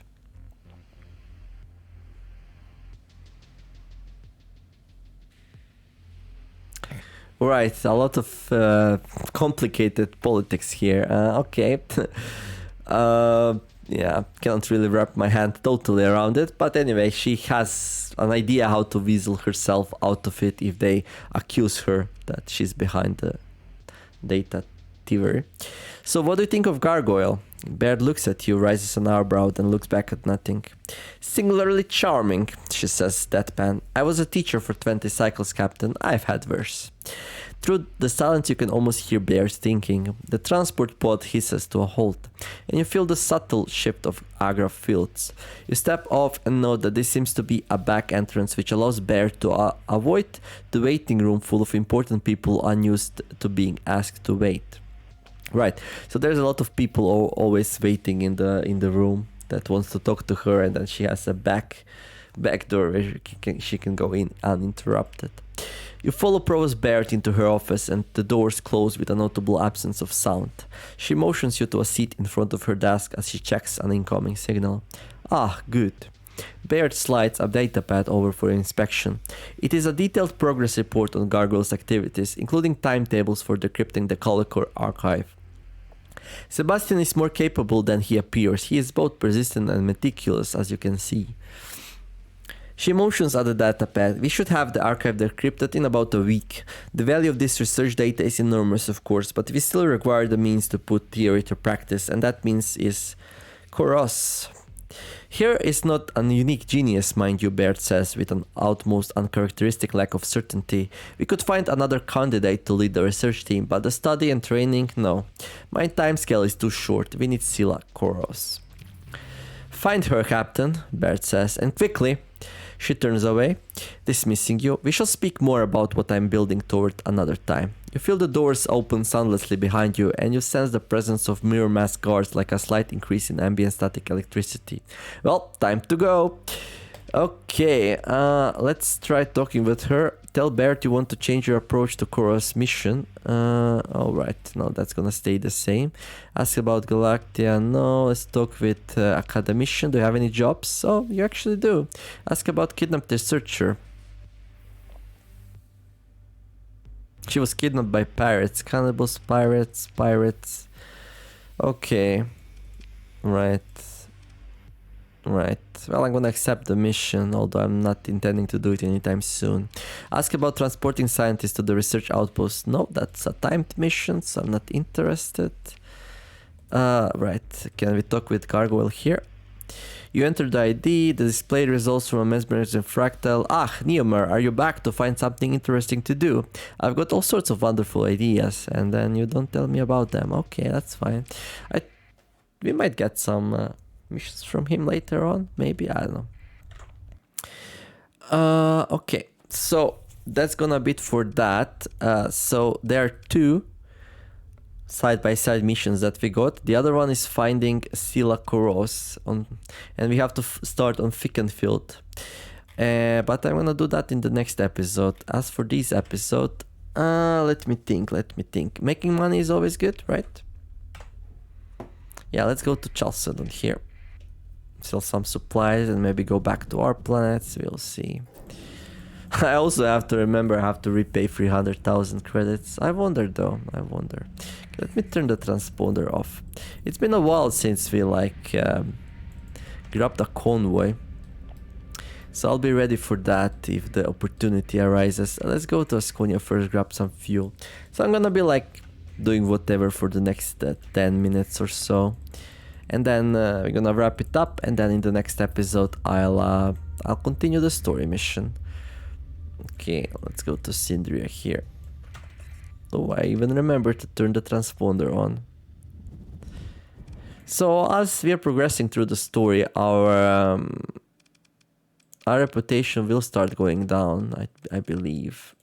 Right, a lot of complicated politics here. Okay. Yeah, can't really wrap my hand totally around it. But anyway, she has an idea how to weasel herself out of it if they accuse her that she's behind the data thievery. So what do you think of Gargoyle? Baird looks at you, raises an eyebrow, then looks back at nothing. Singularly charming, she says, deadpan. I was a teacher for 20 cycles, Captain. I've had worse. Through the silence you can almost hear Baird's thinking. The transport pod hisses to a halt, and you feel the subtle shift of Agra fields. You step off and note that this seems to be a back entrance which allows Baird to avoid the waiting room full of important people unused to being asked to wait. Right, so there's a lot of people always waiting in the room that wants to talk to her, and then she has a back door where she can go in uninterrupted. You follow Provost Baird into her office, and the doors close with a notable absence of sound. She motions you to a seat in front of her desk as she checks an incoming signal. Ah, good. Baird slides a datapad over for inspection. It is a detailed progress report on Gargoyle's activities, including timetables for decrypting the Kalichore archive. Sebastian is more capable than he appears. He is both persistent and meticulous, as you can see. She motions at the datapad. We should have the archive decrypted in about a week. The value of this research data is enormous, of course, but we still require the means to put theory to practice, and that means is Koros. Here is not a unique genius, mind you, Baird says with an utmost uncharacteristic lack of certainty. We could find another candidate to lead the research team, but the study and training, no. My timescale is too short. We need Scylla Koros. Find her, Captain, Baird says, and quickly. She turns away, dismissing you. We shall speak more about what I'm building toward another time. You feel the doors open soundlessly behind you, and you sense the presence of mirror mask guards, like a slight increase in ambient static electricity. Well, time to go. Okay, let's try talking with her. Tell Baird you want to change your approach to Koros' mission. Alright, no, that's gonna stay the same. Ask about Galactia. No, let's talk with Academician. Do you have any jobs? Oh, you actually do. Ask about Kidnapped Researcher. She was kidnapped by pirates. Cannibals, pirates. Okay. Right. Well, I'm gonna accept the mission, although I'm not intending to do it anytime soon. Ask about transporting scientists to the research outpost. No, that's a timed mission, so I'm not interested. Right. Can we talk with Gargoyle here? You enter the ID, the display results from a mesmerizing fractal. Ah, Neomar, are you back to find something interesting to do? I've got all sorts of wonderful ideas, and then you don't tell me about them. Okay, that's fine. We might get some missions from him later on, maybe, I don't know. Okay, so that's gonna be it for that. So there are two side-by-side missions that we got. The other one is finding Scylla Koros, and we have to start on Fickenfield. But I'm gonna do that in the next episode. As for this episode, let me think. Making money is always good, right? Yeah, let's go to Chalcedon here. Sell some supplies and maybe go back to our planets. We'll see. I also have to remember I have to repay 300,000 credits. I wonder though, I wonder. Let me turn the transponder off. It's been a while since we like grabbed a convoy. So I'll be ready for that if the opportunity arises. Let's go to Asconia first, grab some fuel. So I'm gonna be like doing whatever for the next 10 minutes or so. And then we're gonna wrap it up, and then in the next episode I'll continue the story mission. Okay, let's go to Syndria here. Oh, I even remember to turn the transponder on. So as we are progressing through the story, our reputation will start going down, I believe.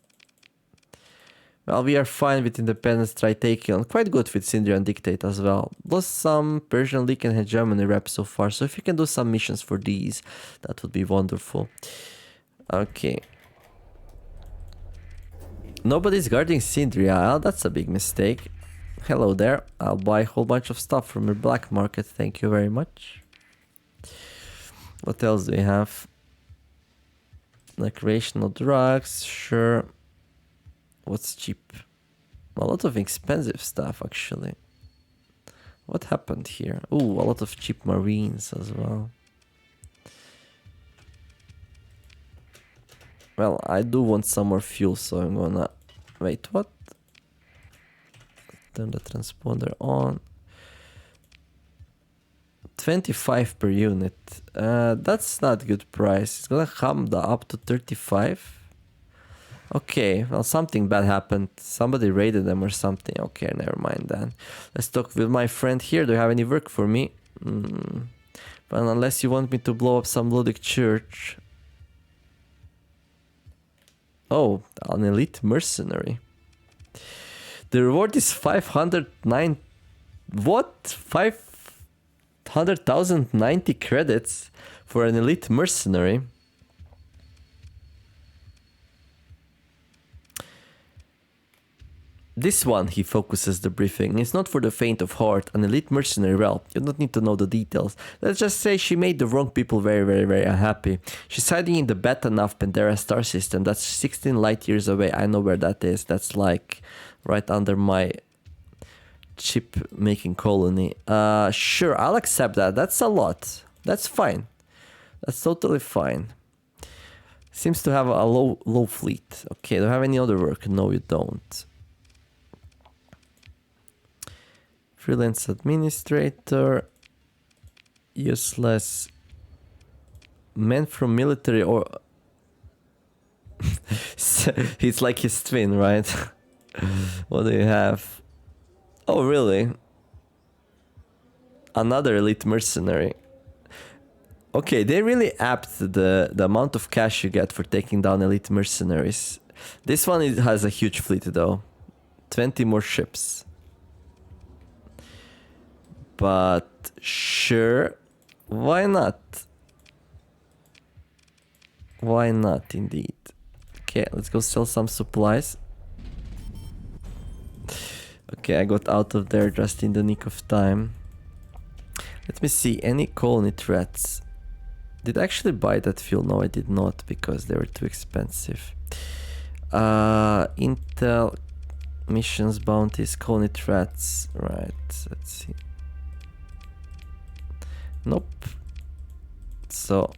Well, we are fine with Independence, Tritakion, quite good with Syndria and Dictate as well. Lost some Persian League and Hegemony reps so far, so if you can do some missions for these, that would be wonderful. Okay. Nobody's guarding Syndria, that's a big mistake. Hello there, I'll buy a whole bunch of stuff from your black market, thank you very much. What else do we have? Recreational drugs, sure. What's cheap? A lot of expensive stuff, actually. What happened here? Ooh, a lot of cheap marines as well. Well, I do want some more fuel, so I'm gonna... Wait, what? Turn the transponder on. 25 per unit. That's not good price. It's gonna come up to 35. Okay, well, something bad happened. Somebody raided them or something. Okay, never mind then. Let's talk with my friend here. Do you have any work for me? Well, unless you want me to blow up some Ludic church. Oh, an elite mercenary. The reward is 509... What? 500,090 credits for an elite mercenary? This one, he focuses the briefing, is not for the faint of heart, an elite mercenary. Well, you don't need to know the details. Let's just say she made the wrong people very, very, very unhappy. She's hiding in the beta nav Pandera star system. That's 16 light years away. I know where that is. That's like right under my chip making colony. Sure, I'll accept that. That's a lot. That's fine. That's totally fine. Seems to have a low fleet. Okay, do you have any other work? No, you don't. Freelance administrator, useless, man from military, or he's like his twin, right? What do you have? Oh, really? Another elite mercenary. Okay, they really upped the amount of cash you get for taking down elite mercenaries. This one has a huge fleet though. 20 more ships. But sure, why not? Why not indeed? Okay, let's go sell some supplies. Okay, I got out of there just in the nick of time. Let me see, any colony threats? Did I actually buy that fuel? No, I did not, because they were too expensive. Intel, missions, bounties, colony threats. Right, let's see. Nope. So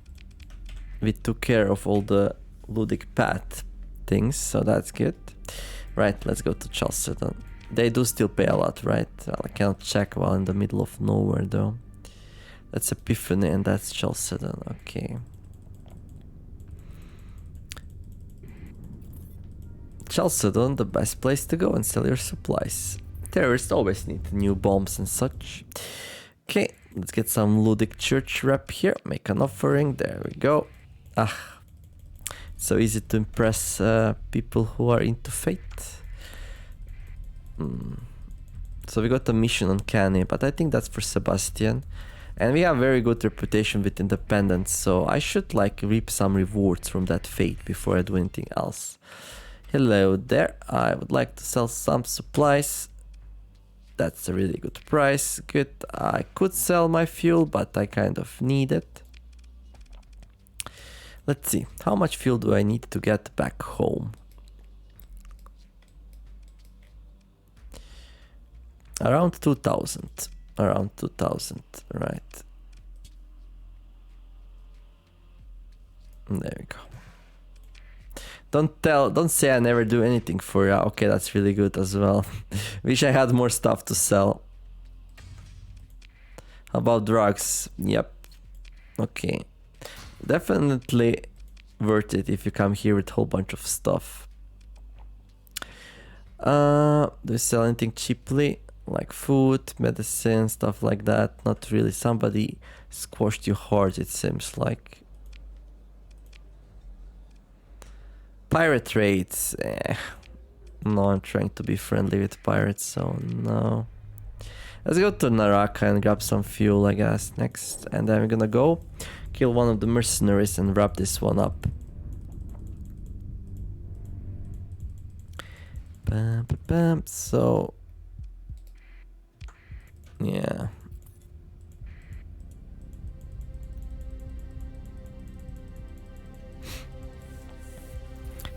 we took care of all the Ludic path things, so that's good. Right, let's go to Chalcedon. They do still pay a lot, right? I cannot check while in the middle of nowhere though. That's Epiphany and that's Chalcedon, okay. Chalcedon, the best place to go and sell your supplies. Terrorists always need new bombs and such. Okay, let's get some Ludic church rep here. Make an offering. There we go. Ah, so easy to impress people who are into fate. So we got a mission on Canny, but I think that's for Sebastian. And we have very good reputation with independence, so I should like reap some rewards from that fate before I do anything else. Hello there. I would like to sell some supplies. That's a really good price. Good. I could sell my fuel, but I kind of need it. Let's see, how much fuel do I need to get back home? Around 2000. Around 2000, right. There we go. Don't say I never do anything for you. Okay, that's really good as well. Wish I had more stuff to sell. How about drugs? Yep. Okay. Definitely worth it if you come here with a whole bunch of stuff. Do we sell anything cheaply? Like food, medicine, stuff like that? Not really. Somebody squashed you hard, it seems like. Pirate raids. No, I'm trying to be friendly with pirates, so no. Let's go to Naraka and grab some fuel, I guess, next. And then we're gonna go kill one of the mercenaries and wrap this one up. Bam, bam, bam. So, yeah.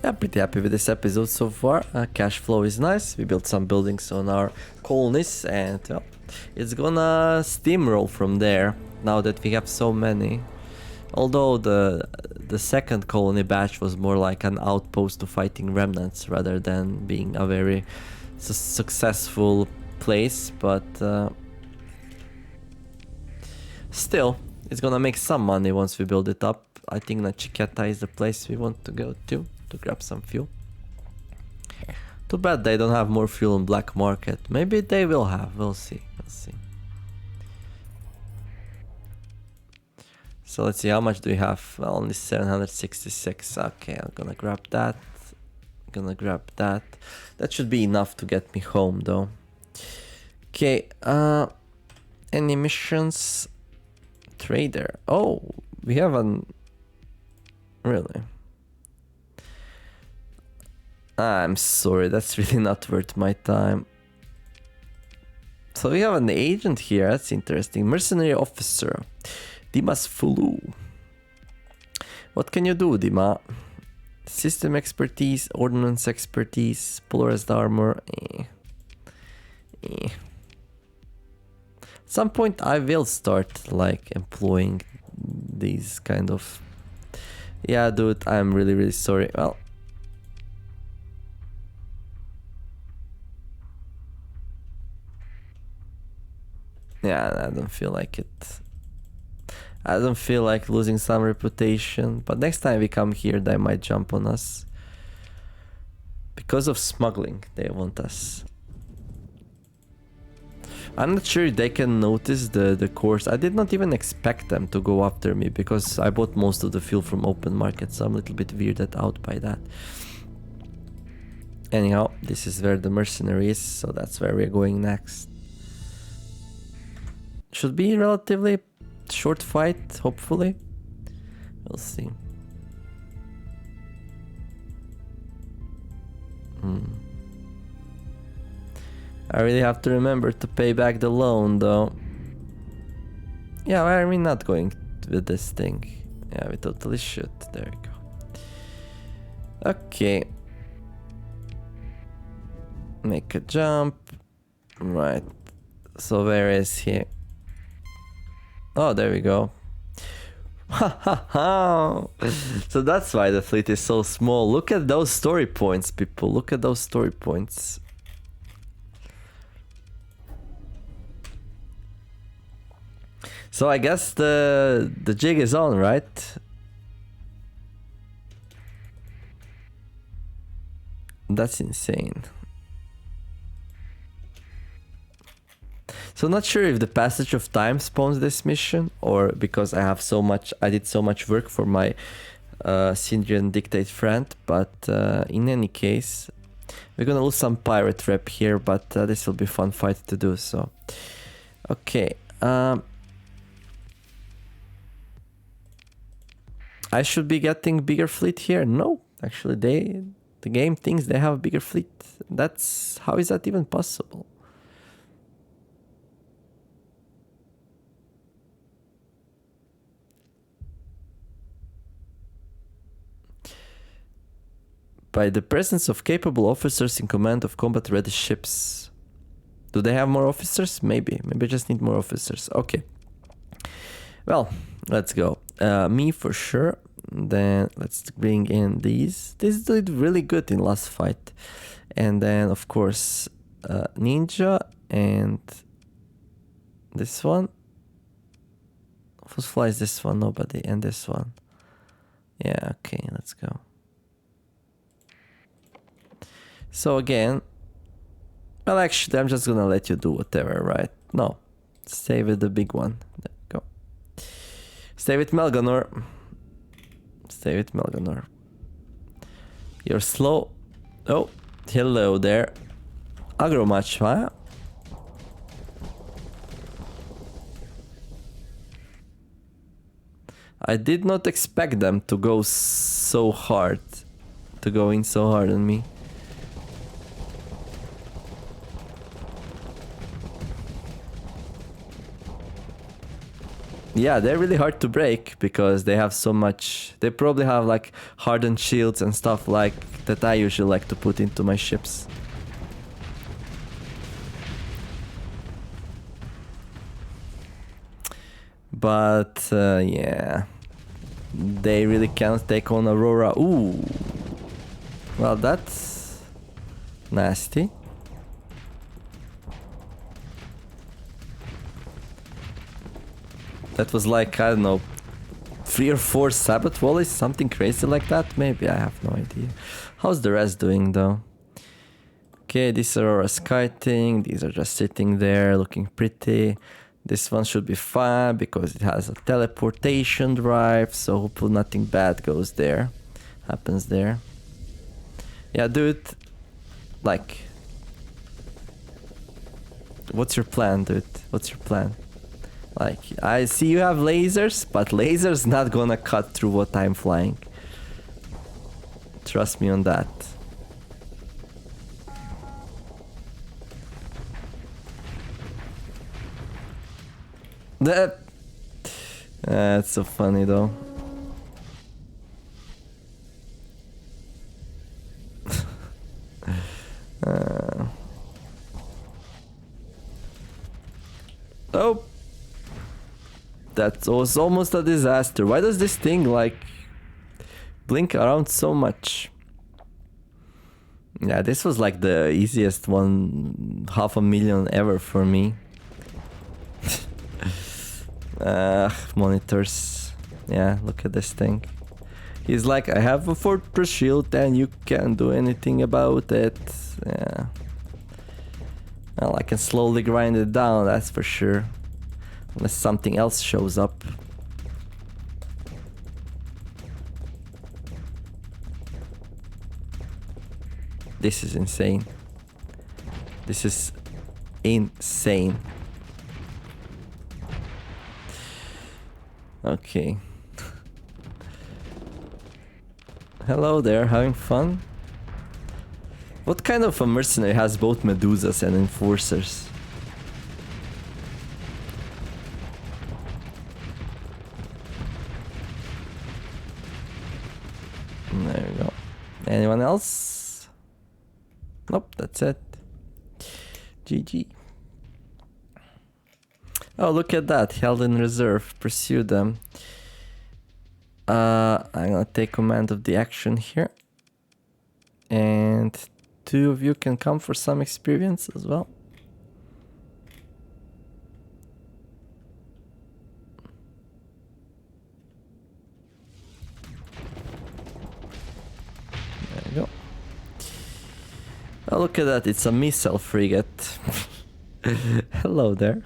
Yeah, pretty happy with this episode so far. Cash flow is nice. We built some buildings on our colonies and well, it's gonna steamroll from there now that we have so many. Although the second colony batch was more like an outpost to fighting remnants rather than being a very successful place, but still, it's gonna make some money once we build it up. I think Nachiketa is the place we want to go to grab some fuel. Too bad they don't have more fuel on black market. Maybe they will have. We'll see. We'll see. So let's see, how much do we have? Well, only 766. Okay, I'm gonna grab that. Gonna grab that. That should be enough to get me home though. Okay, any missions? Trader. Oh, we have an... Really? I'm sorry, that's really not worth my time. So we have an agent here, that's interesting. Mercenary officer. Dimas Fulu. What can you do, Dima? System expertise, ordnance expertise, polarized armor. At some point I will start like employing these kind of... Yeah, dude, I'm really sorry. Well, yeah, I don't feel like it. I don't feel like losing some reputation, but next time we come here, they might jump on us. Because of smuggling, they want us. I'm not sure if they can notice the course. I did not even expect them to go after me because I bought most of the fuel from open market, so I'm a little bit weirded out by that. Anyhow, this is where the mercenary is, so that's where we're going next. Should be relatively short fight, hopefully. We'll see. I really have to remember to pay back the loan though. Yeah, why are we not going with this thing? Yeah, we totally should. There we go. Okay. Make a jump. Right. So where is he? Oh, there we go. Ha ha ha! So that's why the fleet is so small. Look at those story points, people. Look at those story points. So I guess the jig is on, right? That's insane. So not sure if the passage of time spawns this mission or because I did so much work for my Syndrian dictate friend, but in any case, we're gonna lose some pirate rep here, but this will be a fun fight to do, so. Okay. I should be getting bigger fleet here? No, actually the game thinks they have a bigger fleet. How is that even possible? by the presence of capable officers in command of combat-ready ships. Do they have more officers? Maybe. Maybe I just need more officers. Okay. Well, let's go. Me for sure. Then let's bring in these. These did really good in last fight. And then, of course, Ninja and this one. Who flies this one? Nobody. And this one. Yeah, okay, let's go. So again, well, actually, I'm just gonna let you do whatever, right? No, stay with the big one. There we go. Stay with Melganor. Stay with Melganor. You're slow. Oh, hello there. Aggro much, huh? I did not expect them to go so hard. To go in so hard on me. Yeah, they're really hard to break because they have so much. They probably have like hardened shields and stuff like that I usually like to put into my ships. But yeah, they really can't take on Aurora. Ooh, well, that's nasty. That was like, I don't know, 3 or 4 Sabbath volleys, something crazy like that? Maybe, I have no idea. How's the rest doing though? Okay, these are Aurora kiting, these are just sitting there looking pretty. This one should be fine because it has a teleportation drive, so hopefully nothing bad goes there, happens there. Yeah, dude, like, what's your plan, dude? What's your plan? Like, I see you have lasers, but lasers not gonna cut through what I'm flying. Trust me on that. That's so funny though. Oh, that was almost a disaster. Why does this thing like blink around so much? Yeah, this was like the easiest one, 500,000 ever for me. Monitors. Yeah, look at this thing. He's like, I have a fortress shield and you can't do anything about it. Yeah. Well, I can slowly grind it down, that's for sure. Unless something else shows up. This is insane. This is insane. Okay. Hello there, having fun? What kind of a mercenary has both Medusas and Enforcers? There we go. Anyone else? Nope, that's it. GG. Oh, look at that. Held in reserve. Pursue them. I'm gonna take command of the action here. And 2 of you can come for some experience as well. There we go. Oh, look at that. It's a missile frigate. Hello there.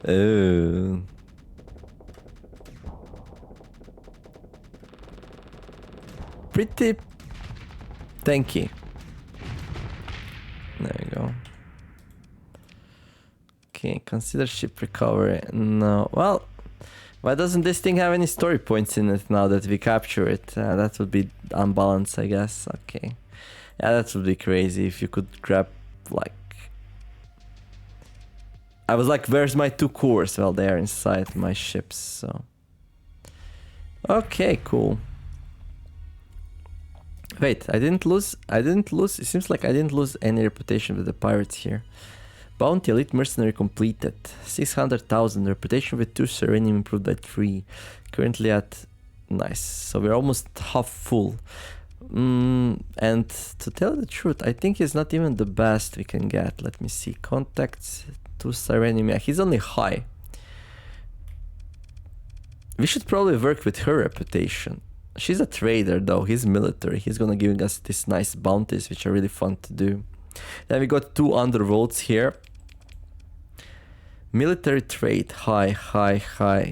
Oh. Pretty tanky. There we go. Okay, consider ship recovery. No, well, why doesn't this thing have any story points in it now that we capture it? That would be unbalanced, I guess. Okay. Yeah, that would be crazy if you could grab, like... I was like, where's my 2 cores? Well, they're inside my ships, so... Okay, cool. Wait, I didn't lose. It seems like I didn't lose any reputation with the pirates here. Bounty Elite Mercenary completed. 600,000. Reputation with 2 Serenium improved by 3. Currently at... Nice. So we're almost half full. And to tell the truth, I think he's not even the best we can get. Let me see. Contacts. 2 Serenium. Yeah, he's only high. We should probably work with her reputation. She's a trader though. He's military. He's gonna give us these nice bounties, which are really fun to do. Then we got 2 underworlds here. Military trade, high.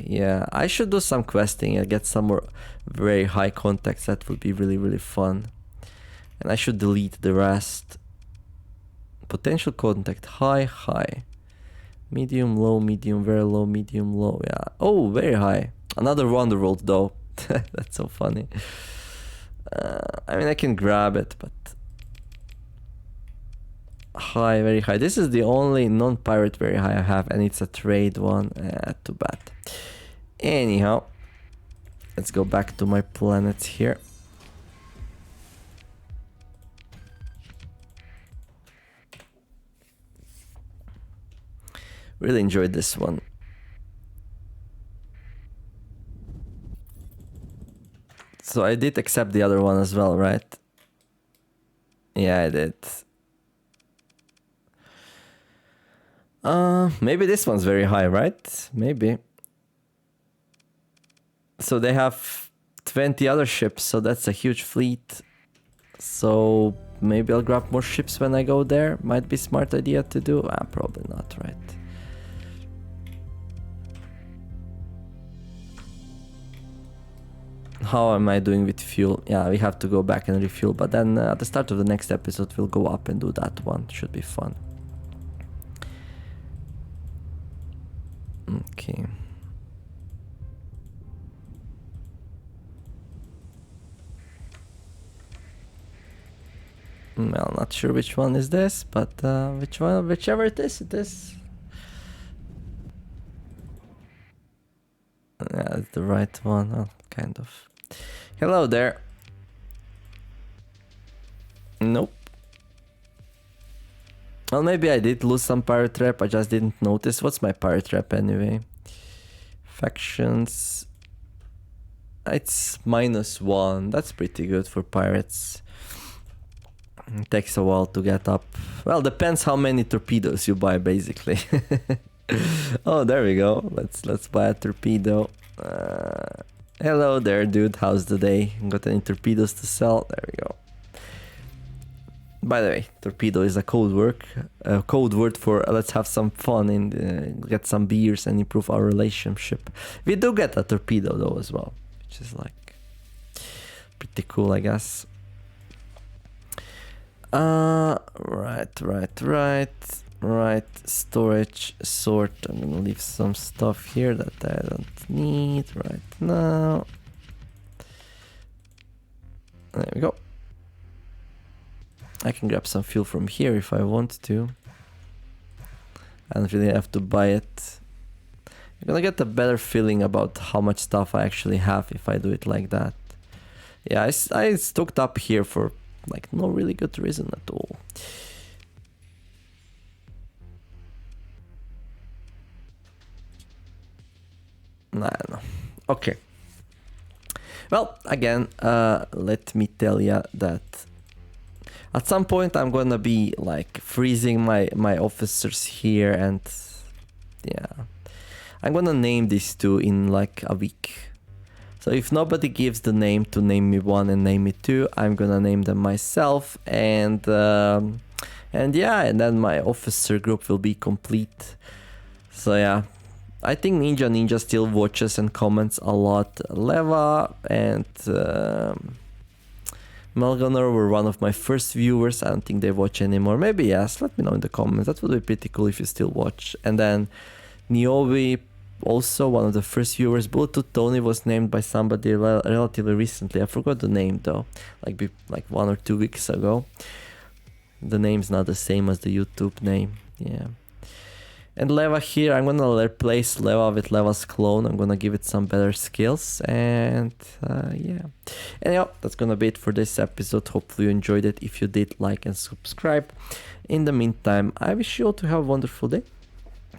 Yeah, I should do some questing and get some more very high contacts. That would be really fun. And I should delete the rest. Potential contact, high. Medium, low, medium, very low, medium, low. Yeah. Oh, very high. Another underworld though. That's so funny. I mean, I can grab it, but... High, very high. This is the only non-pirate very high I have, and it's a trade one. Too bad. Anyhow, let's go back to my planets here. Really enjoyed this one. So I did accept the other one as well, right? Yeah, I did. Maybe this one's very high, right? Maybe. So they have 20 other ships, so that's a huge fleet. So maybe I'll grab more ships when I go there. Might be a smart idea to do. Probably not, right? How am I doing with fuel? Yeah, we have to go back and refuel, but then at the start of the next episode we'll go up and do that one. Should be fun. Okay. Well, not sure which one is this, but whichever it is, it is. Yeah, it's the right one. Oh, kind of. Hello there. Nope. Well, maybe I did lose some pirate rep, I just didn't notice. What's my pirate rep anyway? Factions. It's -1. That's pretty good for pirates. It takes a while to get up. Well, depends how many torpedoes you buy, basically. Oh, there we go. Let's buy a torpedo. Hello there, dude. How's the day? Got any torpedoes to sell? There we go. By the way, torpedo is a code word for let's have some fun and get some beers and improve our relationship. We do get a torpedo though as well, which is like pretty cool, I guess. Right. Storage, sort. I'm gonna leave some stuff here that I don't need right now. There we go. I can grab some fuel from here if I want to. I don't really have to buy it. I'm gonna get a better feeling about how much stuff I actually have if I do it like that. Yeah, I stocked up here for like no really good reason at all. I don't know. Okay. Well, again, let me tell ya that at some point I'm gonna be like freezing my officers here, and yeah, I'm gonna name these two in like a week. So if nobody gives the name to name me 1 and name me 2, I'm gonna name them myself, and yeah, and then my officer group will be complete. So yeah, I think Ninja still watches and comments a lot. Leva and Melgonor were one of my first viewers. I don't think they watch anymore. Maybe yes, let me know in the comments. That would be pretty cool if you still watch. And then Niobe, also one of the first viewers. Bluetooth Tony was named by somebody relatively recently. I forgot the name though, like 1 or 2 weeks ago. The name's not the same as the YouTube name. Yeah. And Leva here, I'm gonna replace Leva with Leva's clone. I'm gonna give it some better skills, and yeah. Anyhow, that's gonna be it for this episode. Hopefully you enjoyed it. If you did, like and subscribe. In the meantime, I wish you all to have a wonderful day.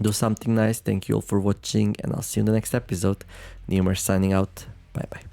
Do something nice. Thank you all for watching, and I'll see you in the next episode. Neomer signing out. Bye bye.